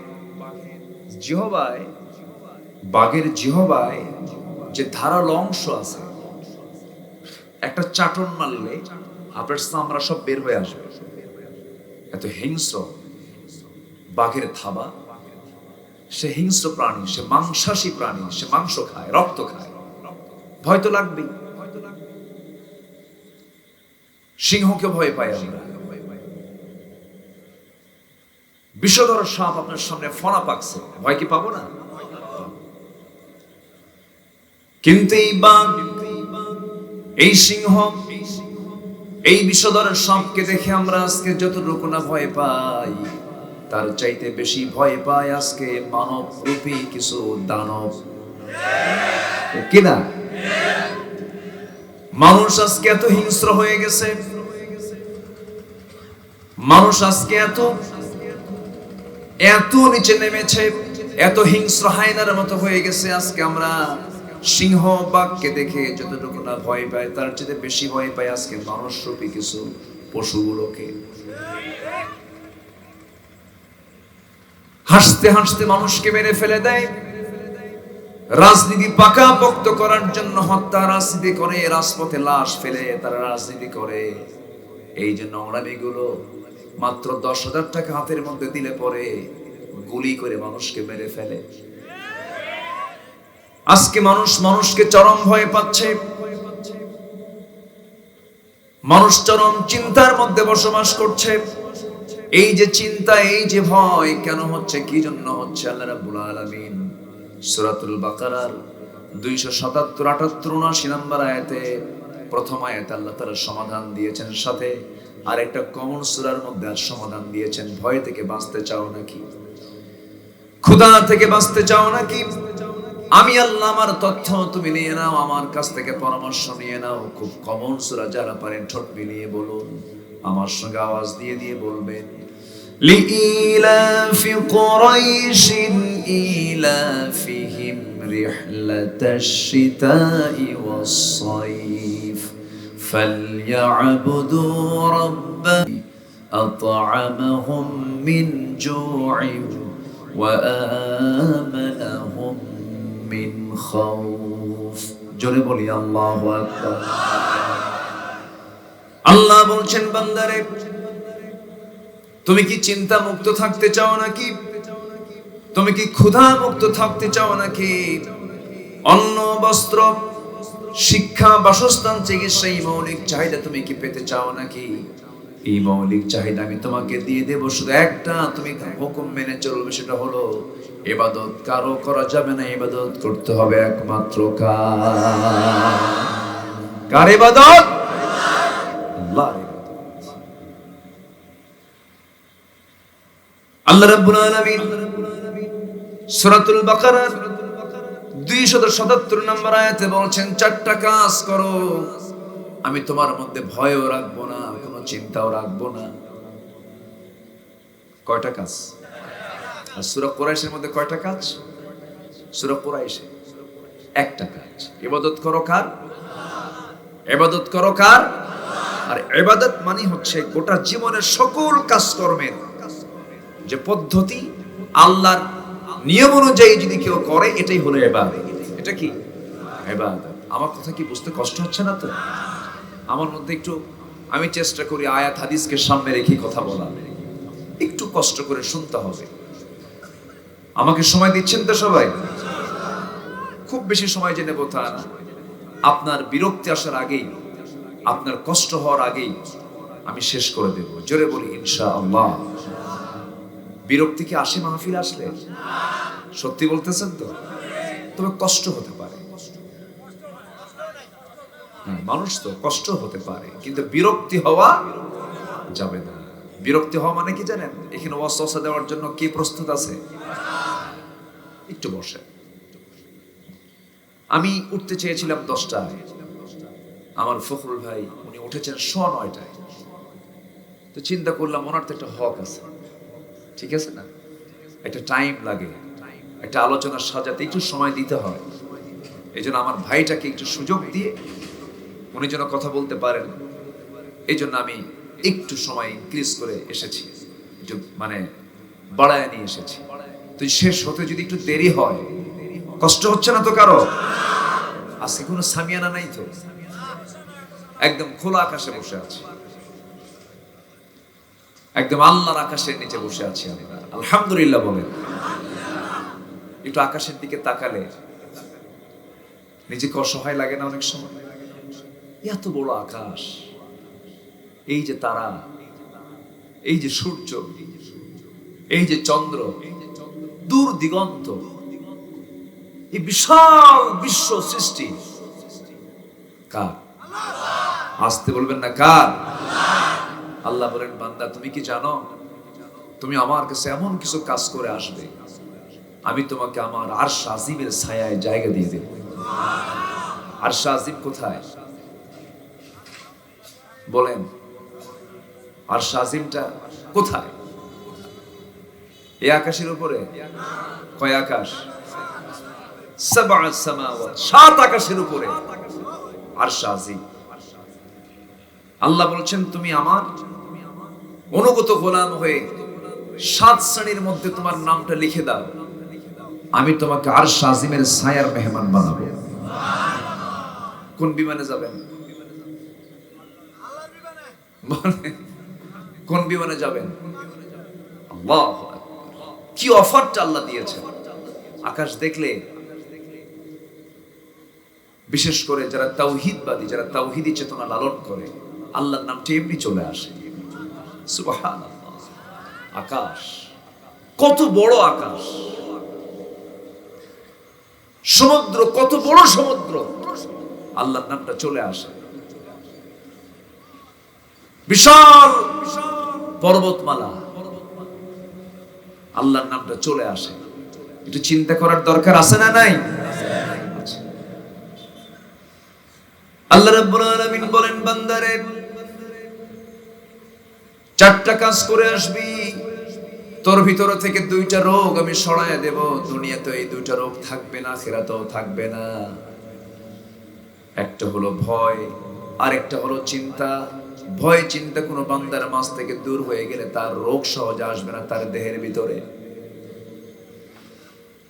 জিহবায় যে ধারালো অংশ আছে, একটা চাটন মারলে আপনার চামড়া সব বের হয়ে আসবে। এত হিংস্র বাঘের থাবা। সে হিংস্র প্রাণী, সে মাংসাশী প্রাণী, সে মাংস খায়, রক্ত খায়, ভয় তো লাগবেই। সিংহকে ভয় পাই আমরা। বিষধর সাপ আপনার সামনে ফনা পাকছে, ভয় কি পাবো না? কিন্তু এই বাঘ, এই সিংহ, এই বিষধর সাপকে দেখে আমরা আজকে যতটুকু না ভয় পাই, তার চাইতে বেশি ভয় পায় আজকে মানব রূপী কিছু দানব। কিনা? মানুষ আজকে এত হিংস্র হয়ে গেছে, মানুষ আজকে এত নিচে নেমেছে, এত হিংস্র হায়নার মতো হয়ে গেছে। আজকে আমরা সিংহ বাঘকে দেখে যতটুকু না ভয় পাই, তার চেয়ে বেশি ভয় পাই আজকে মানুষরূপী কিছু পশুগুলোকে। হাসতে হাসতে মানুষকে মেরে ফেলে দেয়। রাজনীতি পাকাপোক্ত করার জন্য হত্যা রাজনীতি করে, রাজপথে লাশ ফেলে তারা রাজনীতি করে। এই যে নোংরামিগুলো, মাত্র 10,000 টাকা হাতের মধ্যে দিলে পরে গুলি করে মানুষকে মেরে ফেলে। আজকে মানুষকে চরম ভয় পাচ্ছে। মানুষ চরম চিন্তার মধ্যে বসবাস করছে। এই যে চিন্তা, এই যে ভয় কেন হচ্ছে, কি জন্য হচ্ছে? আল্লাহ রাব্বুল আলামিন সূরাতুল বাকারার 277, 78, 79 নম্বর আয়াতে, প্রথম আয়াতে আল্লাহ তাআলা সমাধান দিয়েছেন, সাথে আরেকটা কমন সূরার মধ্যে আর সমাধান দিয়েছেন। ভয় থেকে বাঁচতে চাও নাকি? ক্ষুধা থেকে বাঁচতে চাও নাকি? আমি আল্লাহ আমার তথ্য তুমি নিয়ে নাও, আমার কাছ থেকে পরামর্শ নিয়ে নাও। খুব কমন সূরা, যারা পারেন ঠোঁট মিলিয়ে বলুন, আমার সঙ্গে আওয়াজ দিয়ে দিয়ে বলবেন। লিইলাফি কুরাইশিন ইলাফিহিম রিহলাতাশ শিতাই ওয়াস সাইফ ফালইয়াবুদু রাব্ব আত'আমাহুম মিন জু'ইন ওয়া আমানাহুম মিন খাউফ। জোরে বলি আল্লাহু আকবার। আল্লাহ বলছেন, বান্দারে তুমি কি চিন্তা মুক্ত থাকতে চাও নাকি? তুমি কি ক্ষুধা মুক্ত থাকতে চাও নাকি? অন্ন, বস্ত্র, শিক্ষা, বাসস্থান, চিকিৎসা, এই মৌলিক চাহিদা তুমি কি পেতে চাও নাকি? এই মৌলিক চাহিদা আমি তোমাকে দিয়ে দেব, শুধু একটা তুমি হুকুম মেনে চলবে, সেটা হলো ইবাদত কারো করা যাবে না, ইবাদত করতে হবে একমাত্র কার ইবাদত? আল্লাহর ইবাদত। আল্লাহ রাব্বুল আলামিন সূরাতুল বাকারার 277 নম্বর আয়াতে বলছেন, 4টা কাজ করো, আমি তোমার মধ্যে ভয়ও রাখবো না, কোনো চিন্তাও রাখবো না। কয়টা কাজ? আর সূরা কুরাইশের মধ্যে কয়টা কাজ? সূরা কুরাইশে একটা কাজ। ইবাদত করো কার? ইবাদত করো কার? আর ইবাদত মানে হচ্ছে গোটা জীবনের সকল কাজকর্মের যে পদ্ধতি, আল্লাহর নিয়ম অনুযায়ী যদি কেউ করে, এটাই হলো ইবাদত। এটা কি ইবাদত? আমার কথা কি বুঝতে কষ্ট হচ্ছে না তো? আমার মধ্যে একটু, আমি চেষ্টা করি আয়াত হাদিসকে সামনে রেখে কথা বলা, একটু কষ্ট করে শুনতে হবে। আমাকে সময় দিচ্ছেন তো সবাই? খুব বেশি সময় যে নেব তা না। আপনার বিরক্তি আসার আগেই, আপনার কষ্ট হওয়ার আগেই আমি শেষ করে দেব। জোরে বলি ইনশাআল্লাহ। বিরক্তি কি আসে মাহফিল আসলে? সত্যি বলতেছেন তো? তবে কষ্ট হতে পারে, মানুষ তো কষ্ট হতে পারে, কিন্তু বিরক্তি হওয়া যাবে না। বিরক্তি হওয়া মানে কি জানেন? এখানে ওয়াসওয়াসা দেওয়ার জন্য কি প্রস্তুত আছে? একটু বসে। আমি উঠতে চেয়েছিলাম 10টায়, আমার ফখরুল ভাই উনি উঠেছেন 9:15টায়। তো চিন্তা করলাম ওনার তো একটা হক আছে, ঠিক আছে না? একটা টাইম লাগে, একটা আলোচনা সাজাতে একটু সময় দিতে হয়। এই জন্য আমার ভাইটাকে একটু সুযোগ দিয়ে উনি যেন কথা বলতে পারেন, এই জন্য আমি একটু সময় ইনক্রিজ করে এসেছি, একটু মানে বাড়ায় নিয়ে এসেছি। তো শেষ হতে যদি একটু দেরি হয়, কষ্ট হচ্ছে না তো কারো? আজকে কোনো সামিয়ানা নাই তো, একদম খোলা আকাশে বসে আছি, একদম আল্লাহর আকাশের নিচে বসে আছি আমরা। আলহামদুলিল্লাহ বলেন। একটু আকাশের দিকে তাকালে নিজেকে অসহায় লাগে না অনেক সময়? এত বড় আকাশ, এই যে তারা, এই যে সূর্য, এই যে চন্দ্র, দূর দিগন্ত, এই বিশাল বিশ্ব সৃষ্টি কার? আসতে বলবেন না কার? আল্লাহ বলেন, বান্দা তুমি কি জানো, তুমি আমার কাছে এমন কিছু কাজ করে আসবে, আমি তোমাকে আমার আরশ আজিমের ছায়ায় জায়গা দিয়ে দেব। আরশ আজিম কোথায় বলেন? আরশ আজিমটা কোথায়? এই আকাশের উপরে। কয় আকাশ? সাবআ সামাওয়াত, 7 আকাশের উপরে আরশ আজিম। আল্লাহ বলছেন, তুমি আমার অনুগত গোলাম হয়ে 7 শ্রেণীর মধ্যে তোমার নামটা লিখে দাও, আমি তোমাকে আরশ আজিমের ছায়ার মেহমান বানাবো। কোন বিমানে যাবেন? কোন বিমানে যাবেন? আল্লাহু আকবার। কি অফারটা আল্লাহ দিয়েছেন! আকাশ দেখলে, বিশেষ করে যারা তাওহীদবাদী, যারা তাওহীদি চেতনা লালন করে, আল্লাহর নামটি এমনি চলে আসে। সুবহানাল্লাহ। আকাশ কত বড় আকাশ, সমুদ্র কত বড় সমুদ্র, আল্লাহর নামটা চলে আসে। বিশাল পর্বতমালা, আল্লাহর নামটা চলে আসে। একটু চিন্তা করার দরকার আছে না নাই? আল্লাহ রাব্বুল আলামিন বলেন, বান্দারে 4টা কাজ করে আসবি, তোর ভিতর থেকে 2টা রোগ আমি সরায় দেব। দুনিয়াতে এই 2টা রোগ থাকবে না, আখিরাতেও থাকবে না। একটা হলো ভয়, আরেকটা হলো চিন্তা। ভয় চিন্তা কোনো বান্দার মাঝ থেকে দূর হয়ে গেলে তার রোগ সহজে আসবে না তার দেহের ভিতরে।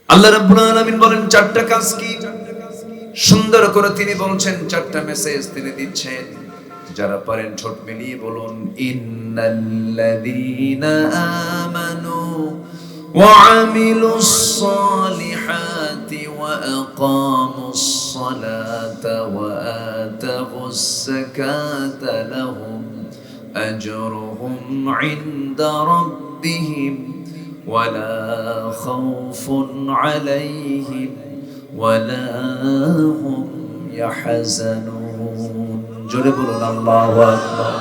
আল্লাহ রাব্বুল আলামিন বলেন 4টা কাজ কি? সুন্দর করে তিনি বলছেন, 4টা মেসেজ তিনি দিচ্ছেন। যারা পারেন ঠোঁট মিলিয়ে বলুন, ইন্নাল্লাযীনা আমানু ওয়া আমিলুস সালিহাতি ওয়া আকামুস সালাতা ওয়া আতাউস যাকাতা লাহুম আজরুহুম ইনদা রাব্বিহিম ওয়া লা খাউফুন আলাইহিম ওয়া লা হুম ইয়াহজানুন। জোরে বলুন আল্লাহু আকবার।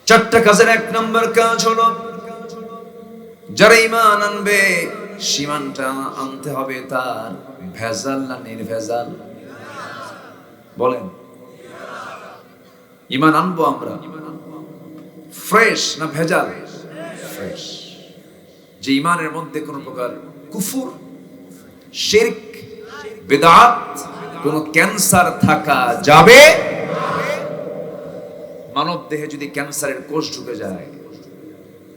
4টা কাজের 1 নম্বর কাজ হলো, যারা ঈমান আনবে, ঈমানটা আনতে হবে তার ভেজাল না নির্ভেজাল? বলেন, ঈমান আনবো আমরা ফ্রেশ না ভেজাল? ফ্রেশ। যে ঈমানের মধ্যে কোনো প্রকার কুফর, শিরক, বিদআত, কোনো ক্যান্সার থাকা যাবে। মানব দেহে যদি ক্যান্সারের কোষ ঢুকে যায়,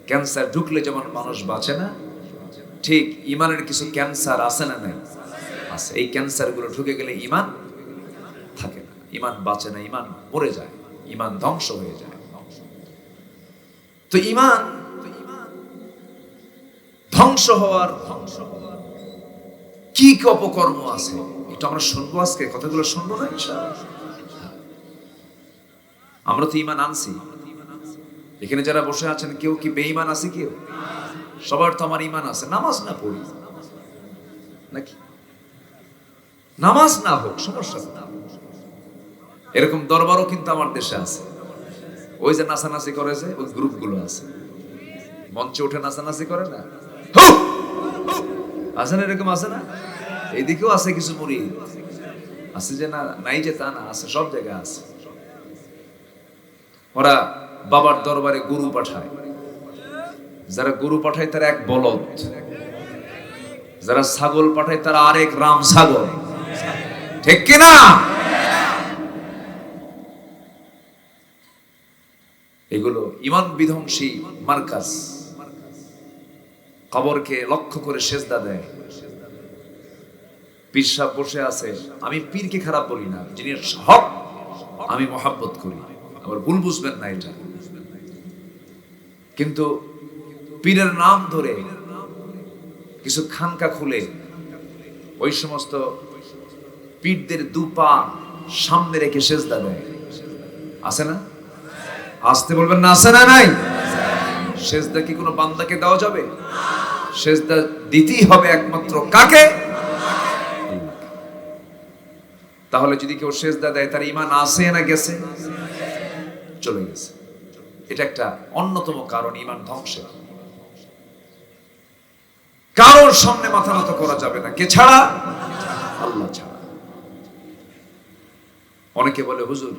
ক্যান্সার ঢুকলে যেমন মানুষ বাঁচে না, ঠিক ঈমানের কিছু ক্যান্সার আছে না নাই? আছে। এই ক্যান্সারগুলো ঢুকে গেলে ঈমান থাকে না, ঈমান বাঁচে না, ঈমান মরে যায়, ঈমান ধ্বংস হয়ে যায়। তো ঈমান ধ্বংস হওয়ার কি কি অপকর্ম আছে একটু আমরা শুনবো, আজকে কথাগুলো শুনবো না ইনশাআল্লাহ। আমরা তো ঈমান আনছি, এখানে যারা বসে আছেন কেউ কি বেঈমান আছে? কেউ? সবার তো আমার ঈমান আছে। নামাজ না পড়ি নাকি, নামাজ না হোক সমস্যা না, এরকম দরবারও কিন্তু আমার দেশে আছে। ওই যে নাচানাচি করে, যে ওই গ্রুপগুলো আছে, মঞ্চে উঠে নাচানাচি করে না, আছে না? এরকম আছে না? এইদিকেও আছে কিছু মুরিদ আছে, যে না নাই যে তা না, আছে, সব জায়গায় আছে। ওরা বাবার দরবারে গরু পাঠায়, যারা গরু পাঠায় তারা এক বলদ, যারা ছাগল পাঠায় তারা আরেক রাম ছাগল, ঠিক কিনা? এগুলো ঈমান বিধ্বংসী মার্কাজ। কবরকে লক্ষ্য করে সেজদা দেয়। পীর সাহেব বসে আছে, আমি পীরকে খারাপ বলি না, যিনি হক আমি মহাব্বত করি, আবার ভুল বুঝবেন না এটা। কিন্তু পীরের নাম ধরে কিছু খানকা খুলে ওই সমস্ত পীরদের দুপা সামনে রেখে সেজদা দেয়, আছে না? আসতে বলবেন না, আছে না? নাই। সেজদা কি কোনো বান্দাকে দেওয়া যাবে? সেজদা দিতেই হবে একমাত্র কাকে? তাহলে যদি কেউ সেজদা দেয় তার ঈমান আছে না গেছে? চলে গেছে। এটা একটা অন্যতম কারণ ঈমান ধ্বংসের। কারোর সামনে মাথা নত করা যাবে না, কে ছাড়া? আল্লাহ ছাড়া। অনেকে বলে হুজুর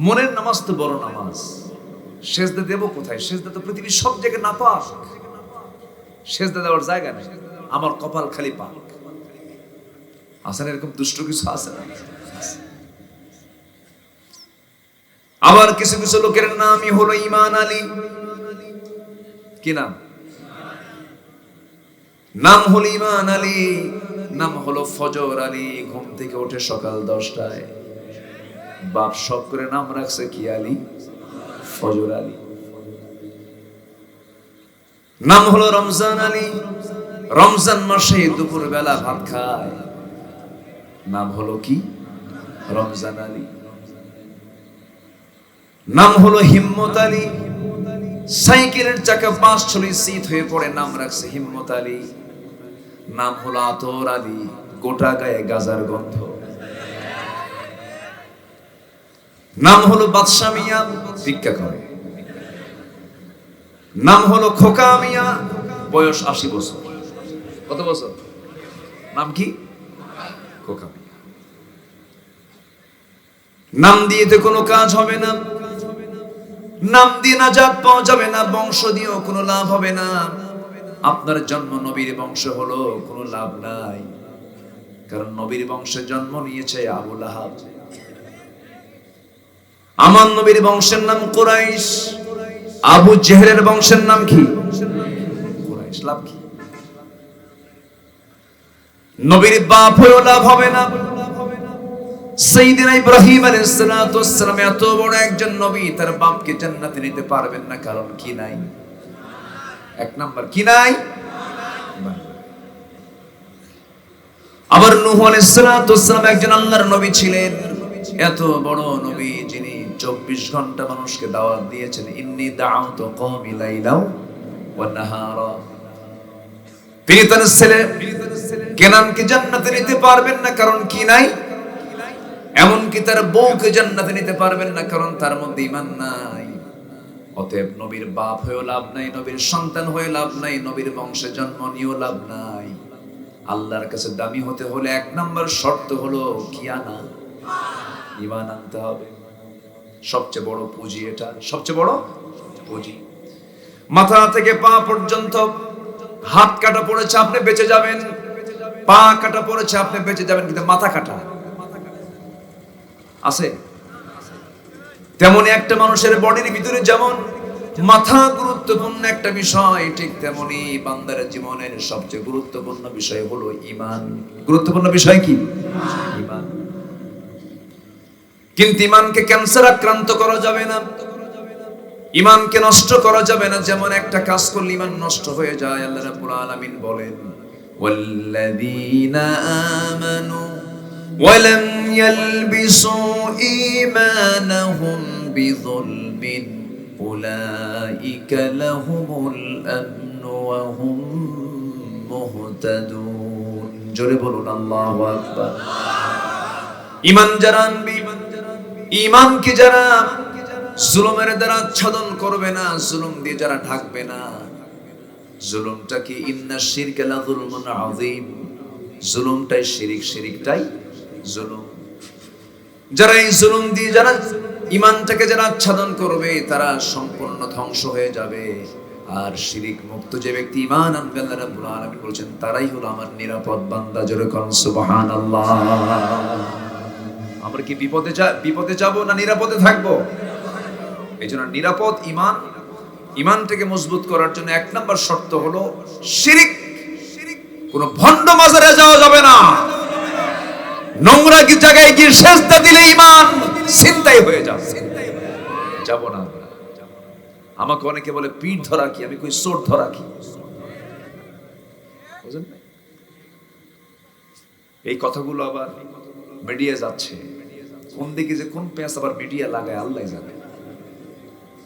মনের নামাজ তো বড় নামাজ, সেজদা দেব কোথায়? সেজদা তো পৃথিবীর সব জায়গায় নাপাক, সেজদা দেওয়ার জায়গা নেই, আমার কপাল খালি পাক। আছে না এরকম দুষ্ট কিছু? আছে না? আবার কিছু কিছু লোকের নামই হলো ঈমান আলী। কি নাম? নাম হলো ঈমান আলী, নাম হলো ফজর আলী। ঘুম থেকে ওঠে সকাল 10টায়, বাপ সব করে নাম রাখছে কি আলী? ফজর আলী। নাম হলো রমজান আলী, রমজান মাসে দুপুর বেলা ভাত খায়, নাম হলো কি? রমজান আলী। নাম হলো হিম্মত আলী, সাইকেলের চাকা পাঁচ ছড়ি শীত হয়ে পড়ে, নাম রাখছে হিম্মত আলী। নাম হলো আতর আলী, গোটা গায়ে গাজার গন্ধ। নাম হলো বাদশা মিয়া, ভিক্ষা করে। নাম হলো খোকা মিয়া, বয়স 80 বছর। কত বছর? নাম কি? খোকা মিয়া। নাম দিয়ে তো কোনো কাজ হবে না, নাম দিয়ে নাজাত পাওয়া যাবে না, বংশ দিয়েও কোনো লাভ হবে না। আপনার জন্ম নবীর বংশ হলো কোনো লাভ নাই, কারণ নবীর বংশে জন্ম নিয়েছে আবু লাহাব। আমার নবীর বংশের নাম কুরাইশ, আবু জেহেলের বংশের নাম কি? কুরাইশ। লাভ কি? নবীর বাপ হয়েও লাভ হবে না। সাইয়েদনা ইব্রাহিম আলাইহিস সালাতু ওয়াস সালাম এত বড় একজন নবী, তার বাপকে জান্নাতে নিতে পারবেন না, কারণ কি নাই? এক নাম্বার কি নাই? আবার নূহ আলাইহিস সালাতু ওয়াস সালাম একজন আল্লাহর নবী ছিলেন, এত বড় নবী যিনি 24 ঘন্টা মানুষকে দাওয়াত দিয়েছেন। ইন্নী দাআউতু কওমি লাইলাও ওয়া নাহারা। তিনি তার ছেলে কেনানকে জান্নাতে নিতে পারবেন না, কারণ কি নাই? এমনকি তার বউকে জান্নাতে নিতে পারবেন না, কারণ তার মধ্যে ঈমান নাই। অতএব নবীর বাপ হয়েও লাভ নাই, নবীর সন্তান হয়ে লাভ নাই, নবীর বংশে জন্ম নিয়েও লাভ নাই। আল্লাহর কাছে দামি হতে হলে এক নাম্বার শর্ত হলো কি আনা? ঈমান আনতে হবে। সবচেয়ে বড় পুঁজি এটা, সবচেয়ে বড় পুঁজি। মাথা থেকে পা পর্যন্ত হাত কাটা পড়েছে আপনি বেঁচে যাবেন, পা কাটা পড়েছে আপনি বেঁচে যাবেন, কিন্তু মাথা কাটা আছে। তেমনি একটা মানুষের বডির ভিতরে যেমন মাথা গুরুত্বপূর্ণ একটা বিষয়, ঠিক তেমনি বান্দার জীবনের সবচেয়ে গুরুত্বপূর্ণ বিষয় হলো ঈমান। গুরুত্বপূর্ণ বিষয় কি? ঈমান। কিন্তু ঈমানকে ক্যান্সার আক্রান্ত করা যাবে না, ঈমানকে নষ্ট করা যাবে না। যেমন একটা কাজ করলে ঈমান নষ্ট হয়ে যায়, আল্লাহ রাব্বুল আলামিন বলেন ওয়াল্লাযীনা আমানু ওয়া লাম ইয়ালবিসু ঈমানাহুম বিযুলমিন উলাইকা লাহুমুল আমনু ওয়া হুম মুহতাদুন। জোরে বলুন আল্লাহু আকবার। ঈমান যারা আনবে, ঈমানকে যারা জুলুমের দ্বারা আচ্ছাদন করবে না, জুলুম দিয়ে যারা ঢাকবে না, জুলুমটা কি ইন্না শিরকা লা যুলমুন আযীম, জুলুমটাই শিরিক, শিরিকটাই জুলুম। যারা এই জুলুম দিয়ে যারা ঈমানটাকে যারা আচ্ছাদন করবে তারা সম্পূর্ণ ধ্বংস হয়ে যাবে। আর শিরিক মুক্ত যে ব্যক্তি ঈমান আনবে, আল্লাহ রাব্বুল আলামিন বলেছেন তারাই হলো আমার নিরাপদ বান্দা। জোরে কোন সুবহানাল্লাহ। আমরা কি বিপদে যাব না নিরাপদে থাকবো? এইজন্য নিরাপদ ঈমানটাকে মজবুত করার জন্য এক নাম্বার শর্ত হলো শিরিক। কোন ভণ্ড মাজারে যাওয়া যাবে না। নোংরা কি জায়গায় গিয়ে সেজদা দিলে ঈমান ছিনতাই হয়ে যাবে। যাব না। আমাকে অনেকে বলে পিঠ ধরা কি, আমি কই চোট ধরা কি। বুঝেন না? এই কথাগুলো আবার মিডিয়া যাচ্ছে, কোন দিকে যে কোন পেঁচ আবার মিডিয়া লাগায় আল্লাহ জানে।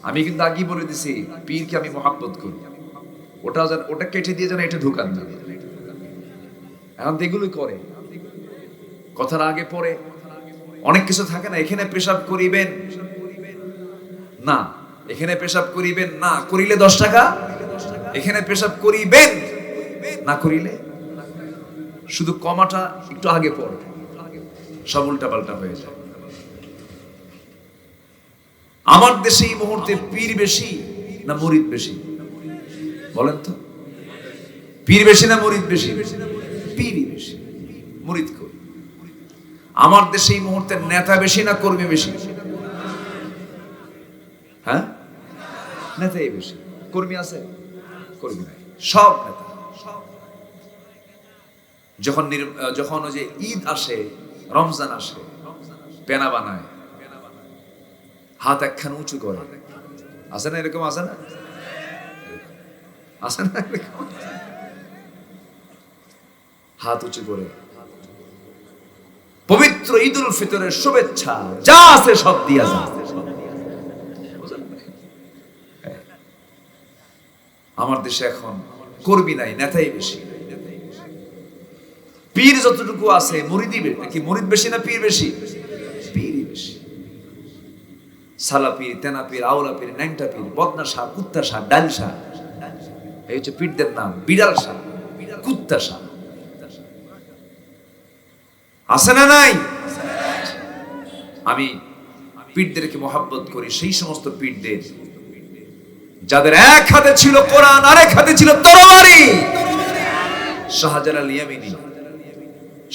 আমি কিন্তু আগেই বলে দিছি পীরকে আমি মহাব্বত করি, ওটা কেটে দিয়ে যেন এটা ঢুকান না। এখন এগুলোই করে, কথার আগে পরে অনেক কিছু থাকে না। এখানে পেশাব করিবেন না, এখানে পেশাব করিবেন না করিলে 10 টাকা, এখানে পেশাব করিবেন না করিলে, শুধু কমাটা একটু আগে পড়ে, সব উল্টা পাল্টা হয়ে যায়। আমার দেশে এই মুহূর্তে পীর বেশি না মুরিদ বেশি বলেন তো? পীর বেশি না মুরিদ বেশি? পীরই বেশি, মুরিদ কই? আমার দেশে এই মুহূর্তে নেতা বেশি না কর্মী বেশি? হ্যাঁ, নেতাই বেশি। কর্মী আছে? কর্মী নাই, সব নেতা। যখন ওই যে ঈদ আসে, রমজান আসে, পেনা বানায়, হাত একখান উঁচু করে, আছে না এরকম? আছে না? আছে না এরকম? হাত উঁচু করে পবিত্র ঈদ উল ফিতরের শুভেচ্ছা যা আছে সব দিয়া যায়। আমার দেশে এখন কর্মী নাই, নেতাই বেশি। পীর যতটুকু আছে মুরিদই বেশি। কি মুরিদ বেশি না পীর বেশি? পীরই বেশি। সালা পীর, তেনা পীর, আওলা পীর, ন্যাংটা পীর, বদনা শাহ, কুত্তা শাহ, ডাল শাহ, এই হচ্ছে পীরদের নাম। বিড়াল শাহ, কুত্তা শাহ, আছে না নাই? আমি পীরদেরকে মহাব্বত করি, সেই সমস্ত পীরদের যাদের এক হাতে ছিল কোরআন, আরেক হাতে ছিল তরবারি। শাহজালাল ইয়ামিনী,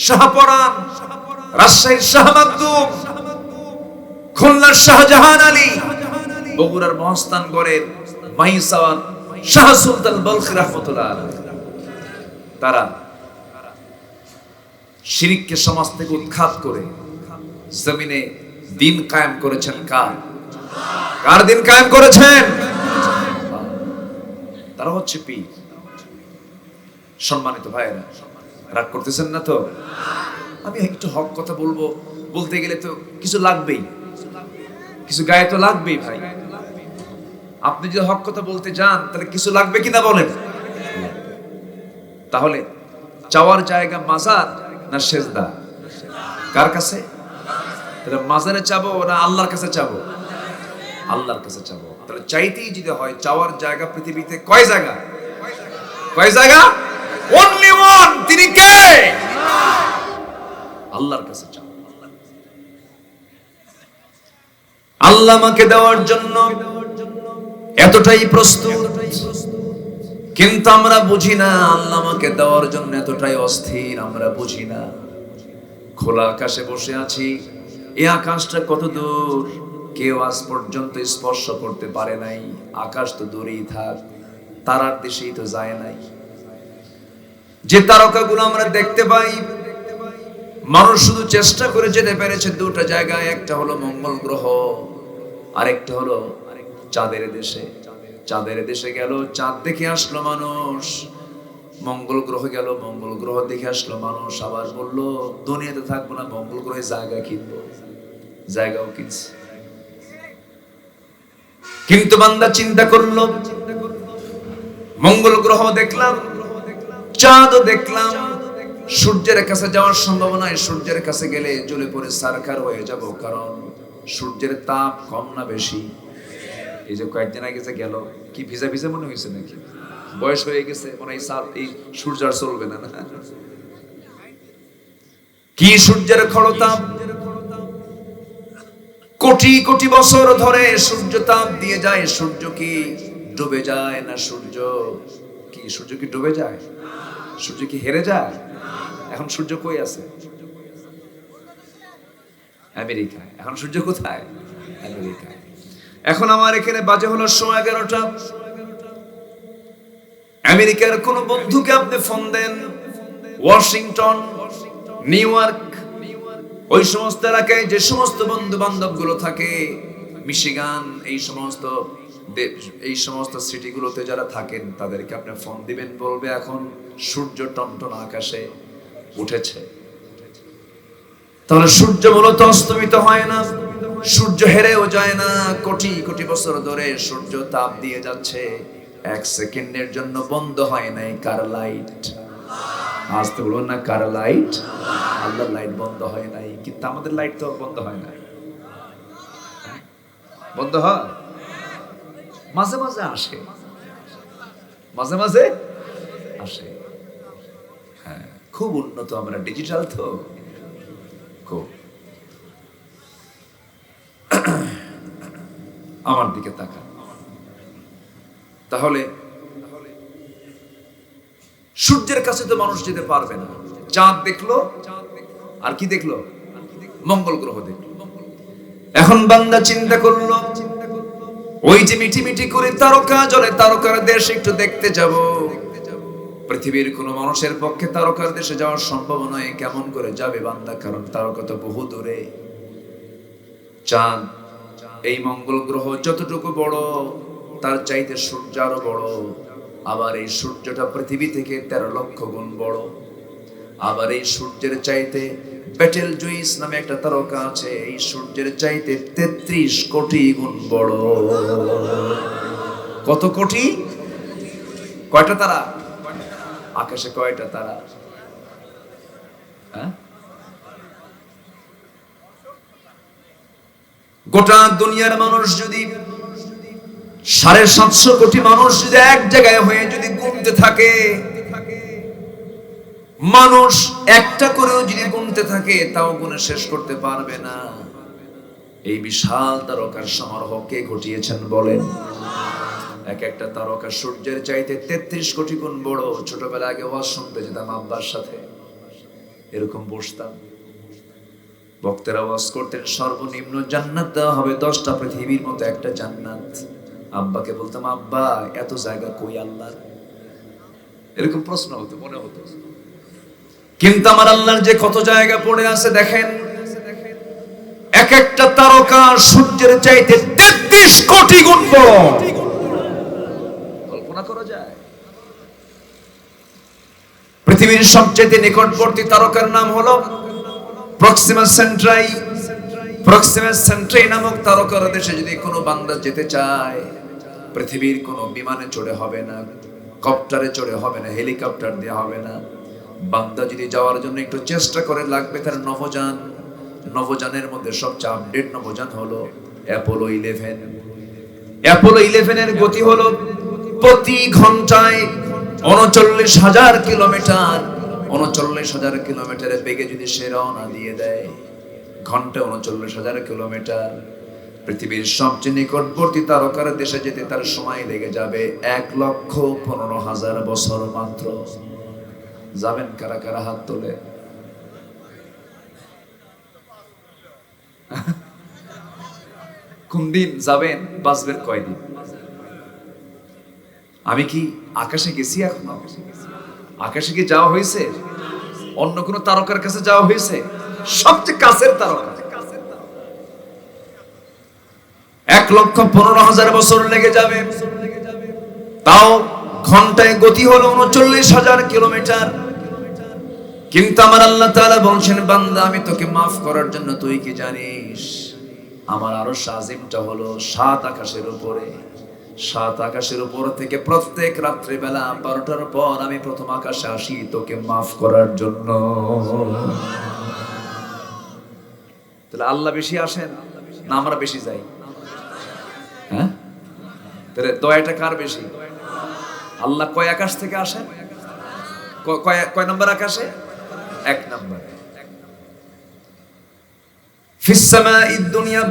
শাহপরান, রাজশাহীর শাহ মাকদুম, খুলনার শাহজাহান আলী, বগুড়ার মহস্তানগড়ের মাইসাওয়াত শাহ সুলতান বলখি রাহমাতুল্লাহ আলাইহি। তারা শিরককে সমাজ থেকে উৎখাত করে জমিনে দিন কায়েম করেছেন। কার দিন কায়েম করেছেন? তারা হচ্ছে পীর। সম্মানিত ভাইরা, রাগ করতেছেন না তো? আমি একটু হক কথা বলতে গেলে তো কিছু লাগবেই, কিছু গায়ে তো লাগবেই ভাই। আপনি যদি হক কথা বলতে যান তাহলে কিছু লাগবে কিনা বলেন? তাহলে চাওয়ার জায়গা মাজার না সেজদা? কার কাছে? তাহলে মাজারে চাবো না আল্লাহর কাছে চাবো? আল্লাহর কাছে চাবো। তাহলে চাইতেই যদি হয়, চাওয়ার জায়গা পৃথিবীতে কয় জায়গা? কয় জায়গা? Only one. তিনি কে? আল্লাহর কাছে চাও। আল্লাহ আমাকে দেওয়ার জন্য এতটাই প্রস্তুত, কিন্তু আমরা বুঝি না আল্লাহ আমাকে দেওয়ার জন্য এতটাই অস্থির। আমরা বুঝি না খোলা আকাশে বসে আছি, এই আকাশটা কত দূর কেউ আজ পর্যন্ত স্পর্শ করতে পারে নাই। আকাশ তো দূরেই থাক, তারার দেশেই তো যায় নাই। যে তারকাগুলো আমরা দেখতে পাই, মানুষ শুধু চেষ্টা করে যেতে পেরেছে দুটো জায়গায়। একটা হলো মঙ্গল গ্রহ, আরেকটা হলো চাঁদের দেশে। চাঁদের দেশে গেল, চাঁদ দেখে আসলো মানুষ। মঙ্গল গ্রহ গেল, মঙ্গল গ্রহ দেখে আসলো মানুষ, আবার বললো দুনিয়াতে থাকবো না, মঙ্গল গ্রহে জায়গা কিনবো, জায়গাও কিনছে। কিন্তু বান্দা চিন্তা করলো মঙ্গল গ্রহ দেখলাম, চাঁদও দেখলাম, সূর্যের কাছে যাওয়ার সম্ভাবনা, সূর্যের কাছে গেলে জ্বলে পড়ে সারখার হয়ে যাব, কারণ সূর্যের তাপ কম না বেশি? এই যে কয়েকদিন আগে যে গেল, কি ভিজা ভিজা মনে হয়েছে নাকি? বয়স হয়ে গেছে মনে হয়, এই সূর্য আর চলবে না। কি সূর্যের খড়তাপ, কোটি কোটি বছর ধরে সূর্য তাপ দিয়ে যায়। সূর্য কি ডুবে যায় না? সূর্য কি ডুবে যায়? সূর্য কি হেরে যায়? এখন সূর্য কই আছে? আমেরিকায়। এখন সূর্য কোথায়? আমেরিকায়। এখন আমার এখানে বাজে হলো 11:30। আমেরিকার কোন বন্ধুকে আপনি ফোন দেন, ওয়াশিংটন, নিউ ইয়র্ক, ওই সমস্ত এলাকায় যে সমস্ত বন্ধু বান্ধব গুলো থাকে, মিশিগান, এই সমস্ত সিটিগুলোতে যারা থাকেন, তাদেরকে আপনি ফোন দিবেন, বলবে এখন সূর্য টনটন আকাশে উঠেছে। তাহলে সূর্য মূলত অস্তমিত হয় না, সূর্য হেরেও যায় না। কোটি কোটি বছর ধরে সূর্য তাপ দিয়ে যাচ্ছে, 1 সেকেন্ডের জন্য বন্ধ হয় নাই। কার লাইট? আসতে বলুন না, কার লাইট? আল্লাহর লাইট বন্ধ হয় নাই। কিন্তু আমাদের লাইট তো বন্ধ হয় না। বন্ধ হয় মাঝে মাঝে, আসে মাঝে মাঝে আসে। হ্যাঁ, খুব উন্নত আমরা, ডিজিটাল তো খুব। আমার দিকে তাকান। তাহলে সূর্যের কাছে তো মানুষ যেতে পারবে না। চাঁদ দেখলো, আর কি দেখলো? মঙ্গল গ্রহ দেখলো। এখন বান্দা চিন্তা করলো, ওই যে মিটি মিটি করে তারকা জ্বলে, তারকার দেশ একটু দেখতে যাব। পৃথিবীর কোন মানুষের পক্ষে তারকার দেশে যাওয়ার সম্ভব নয়। কেমন করে যাবে বান্দা? কারণ তারকা তো বহু দূরে। চাঁদ, এই মঙ্গল গ্রহ যতটুকু বড়, তার চাইতে সূর্য আরো বড়। আবার এই সূর্যটা পৃথিবী থেকে 13 লক্ষ গুণ বড়। আবার এই সূর্যের চাইতে বেটেল জুইস নামে একটা তারকা আছে, এই সূর্যের চাইতে 33 কোটি গুণ বড়। কত কোটি? কয়টা তারা? আকাশে কয়টা তারা? গোটা দুনিয়ার মানুষ যদি 750 কোটি মানুষ যদি এক জায়গায় হয়ে যদি গুনতে থাকে, মানুষ একটা করেও যদি গুনতে থাকে, তাও গুনে শেষ করতে পারবে না। এই বিশাল তারকার সমারোহ কে ঘটিয়েছেন বলেন? এক একটা তারকা সূর্যের চাইতে 33 কোটি গুণ বড়। ছোটবেলা আগে ওয়াজ শুনতে যেতাম আব্বার সাথে, এরকম বসতাম, বক্তারা ওয়াজ করতেন, সর্বনিম্ন জান্নাত দেওয়া হবে 10টা, পৃথিবীর মতো একটা জান্নাত। আব্বাকে বলতাম, আব্বা এত জায়গা কই আল্লাহর? এরকম প্রশ্ন হতো, মনে হতো। কিন্তু আমার আল্লাহর যে কত জায়গা পড়ে আছে দেখেন। এক একটা তারকা সূর্যের চাইতে 33 কোটি গুণ বড়। কল্পনা করা যায়? পৃথিবীর সবচেয়ে নিকটবর্তী তারকার নাম হলো প্রক্সিমা সেন্ট্রাই। প্রক্সিমা সেন্ট্রাই নামক তারকার দেশে যদি কোনো বান্দা যেতে চায়, পৃথিবীর কোনো বিমানে চড়ে হবে না, কপ্টারে চড়ে হবে না, হেলিকপ্টার দিয়ে হবে না। বান্দা যদি যাওয়ার জন্য একটু চেষ্টা করে, লাগবে তার নভোযান। নভোযানের মধ্যে সবচেয়ে আপডেট নভোযান হলো অ্যাপোলো 11। অ্যাপোলো 11 এর গতি হলো প্রতি ঘন্টায় 39,000 কিলোমিটার। 39,000 কিলোমিটারে বেগে যদি সে রওনা দিয়ে দেয়, ঘন্টায় 39,000 কিলোমিটার। পৃথিবীর সবচেয়ে নিকটবর্তী তারকার দেশে যেতে তার সময় লেগে যাবে 1,15,000 বছর মাত্র। যাবেন কারা কারা? হাত তোলে। কোন দিন যাবেন? বাঁচবেন কয়দিন? আমি কি আকাশে গেছি? এখনো আকাশে কি যাওয়া হয়েছে? অন্য কোন তারকার কাছে যাওয়া হয়েছে? সবচেয়ে কাছের তারকা 1,15,000 বছর লেগে যাবে। তাও ঘন্টায় গতি হলো ৩৯,০০০ কিলোমিটার। কিন্তু আমার আল্লাহ তাআলা বলছেন, বান্দা আমি তোকে মাফ করার জন্য তুই কি জানিস, আমার আরশ আজিমটা হলো ৭ আকাশের উপরে। ৭ আকাশের উপর থেকে প্রত্যেক রাত্রে বেলা ১২টার পর আমি প্রথম আকাশে আসি তোকে মাফ করার জন্য। তাহলে আল্লাহ বেশি আসেন না আমরা বেশি যাই? হ্যাঁ, তাহলে দয়াটা কার বেশি? আল্লাহ কয় আকাশ থেকে আসেন? কয় নম্বর আকাশে? ১ নম্বর। ফিস সামাঈদ দুনিয়া,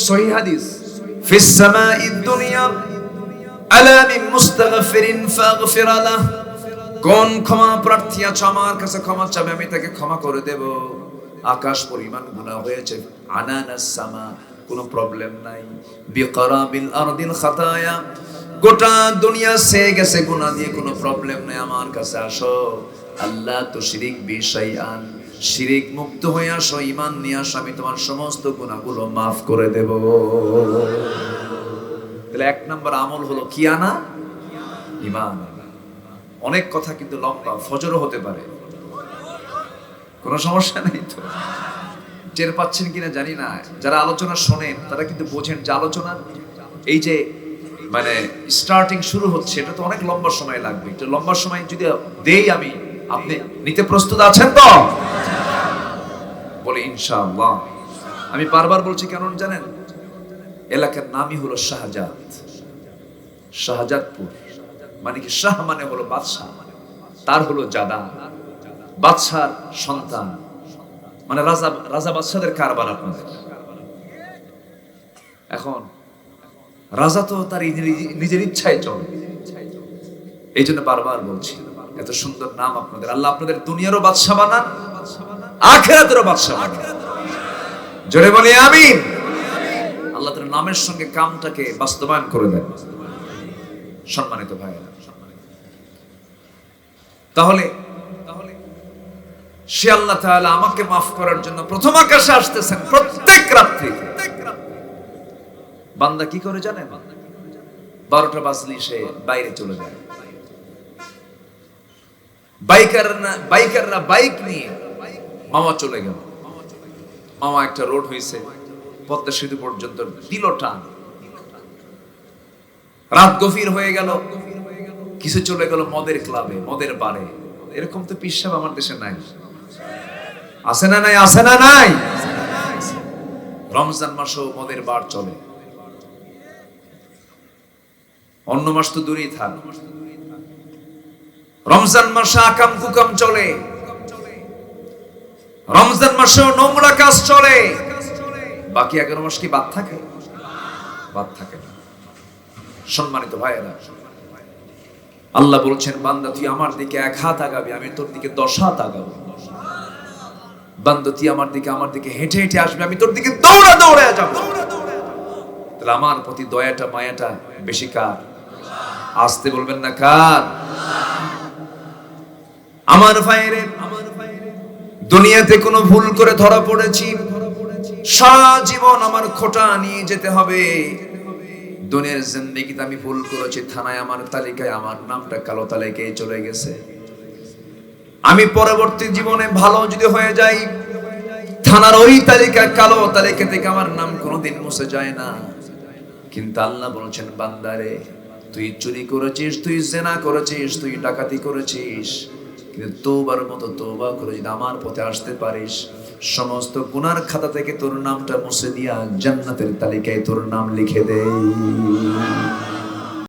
সহিহ হাদিস, ফিস সামাঈদ দুনিয়া আলা মিন মুস্তাগফিরিন ফাগফির লাহ। কোন ক্ষমা প্রার্থী আছে আমার কাছে ক্ষমা চাবে, আমি তাকে ক্ষমা করে দেব। আকাশ পরিমাণ গুনাহ হয়েছে, আনানাস সামা, কোনো প্রবলেম নাই। বিকরাবিল আরদিল খাতায়া, গোটা দুনিয়া সে গেছে গুনাহ দিয়ে, কোনো প্রবলেম নাই। আমার কাছে আসো, আল্লাহ তুশরিক বি শাইআন, শিরিক মুক্ত হয়ে আসো, ঈমান নিয়ে আসো, আমি তোমার সমস্ত গুনাহগুলো মাফ করে দেব। তাহলে ১ নম্বর আমল হলো কি আনা? ঈমান। অনেক কথা কিন্তু লম্বা, ফজরও হতে পারে, কোনো সমস্যা নেই তো। টের পাচ্ছেন কিনা জানি না, যারা আলোচনা শোনেন তারা কিন্তু বোঝেন যে আলোচনা এই যে মানে স্টার্টিং শুরু হচ্ছে, এটা তো অনেক লম্বা সময় লাগবে। একটু লম্বা সময় যদি দেই আমি, আপনি নিতে প্রস্তুত আছেন তো? বলে ইনশাআল্লাহ। আমি বারবার বলছি কেন জানেন? এলাকার নামই হলো শাহজাদ, শাহজাদপুর। মানে কি, শাহ মানে হলো বাদশাহ, তার হলো জাদা, বাদশার সন্তান, মানে রাজা, রাজা বাদশাদের কারবার আপনাদের। এখন রাজা তো তার নিজের ইচ্ছায় চলে, এই জন্য বারবার বলছি এত সুন্দর নাম আপনাদের। আল্লাহ আপনাদের দুনিয়ারও বাদশা বানান, আখিরাতেরও বাদশা বানান। জোরে বলি আমিন। আল্লাহ তার নামের সঙ্গে কামটাকে বাস্তবায়ন করে দেন। সম্মানিত ভাইয়েরা, তাহলে সে আল্লাহ তাআলা আমাকে মাফ করার জন্য প্রথম আকাশে আসতেছেন প্রত্যেক রাত্রি। বান্দা কি করে জানেন? ১২টা বাজলি সে বাইরে চলে যায়। বাইকাররা বাইক নিয়ে, মামা চলে গেল। মামা একটা রোড হয়েছে, পদ্মা সেতু পর্যন্ত দিল টান। রাত গভীর হয়ে গেল, কিছু চলে গেল মদের ক্লাবে, মদের বারে। এরকম তো পীর সাহেব আমার দেশে নাই, আছে না নাই? আছে না নাই? রমজান মাসেও মদের বার চলে, অন্য মাস তো দূরেই থাক। রমজান মাসে আকাম কুকাম চলে, রমজান মাসেও নোংরা কাজ চলে। বাকি 11 মাস কি বাদ থাকে? বাদ থাকে না। সম্মানিত ভাইয়েরা, আল্লাহ বলছেন, বান্দা তুই আমার দিকে 1 হাত আগাবি, আমি তোর দিকে 10 হাত আগাবো। বান্দা তুই আমার দিকে হেঁটে হেঁটে আসবে, আমি তোর দিকে দৌড়া দৌড়া যাবো। তাহলে আমার প্রতি দয়াটা মায়াটা বেশি কার? আসতে বলবেন না কার? আমার ভাইরে, দুনিয়াতে কোনো ভুল করে ধরা পড়েছি, সারা জীবন আমার খোঁটা নিয়ে যেতে হবে। দুনিয়ার জিন্দেগিতে আমি ভুল করেছি, থানায় আমার তালিকায় আমার নামটা কালো তালিকায় চলে গেছে। আমি পরবর্তী জীবনে ভালো যদি হয়ে যাই, থানার ওই তালিকা, কালো তালিকা থেকে আমার নাম কোনোদিন মুছে যায় না। কিন্তু আল্লাহ বলছেন, বান্দারে তুই চুরি করেছিস, তুই জেনা করেছিস, তুই ডাকাতি করেছিস, কিন্তু তওবার মতো তওবা করে যদি আমার পথে আসতে পারিস, সমস্ত গুনার খাতা থেকে তোর নামটা মুছে দিয়া জান্নাতের তালিকায় তোর নাম লিখে দেই।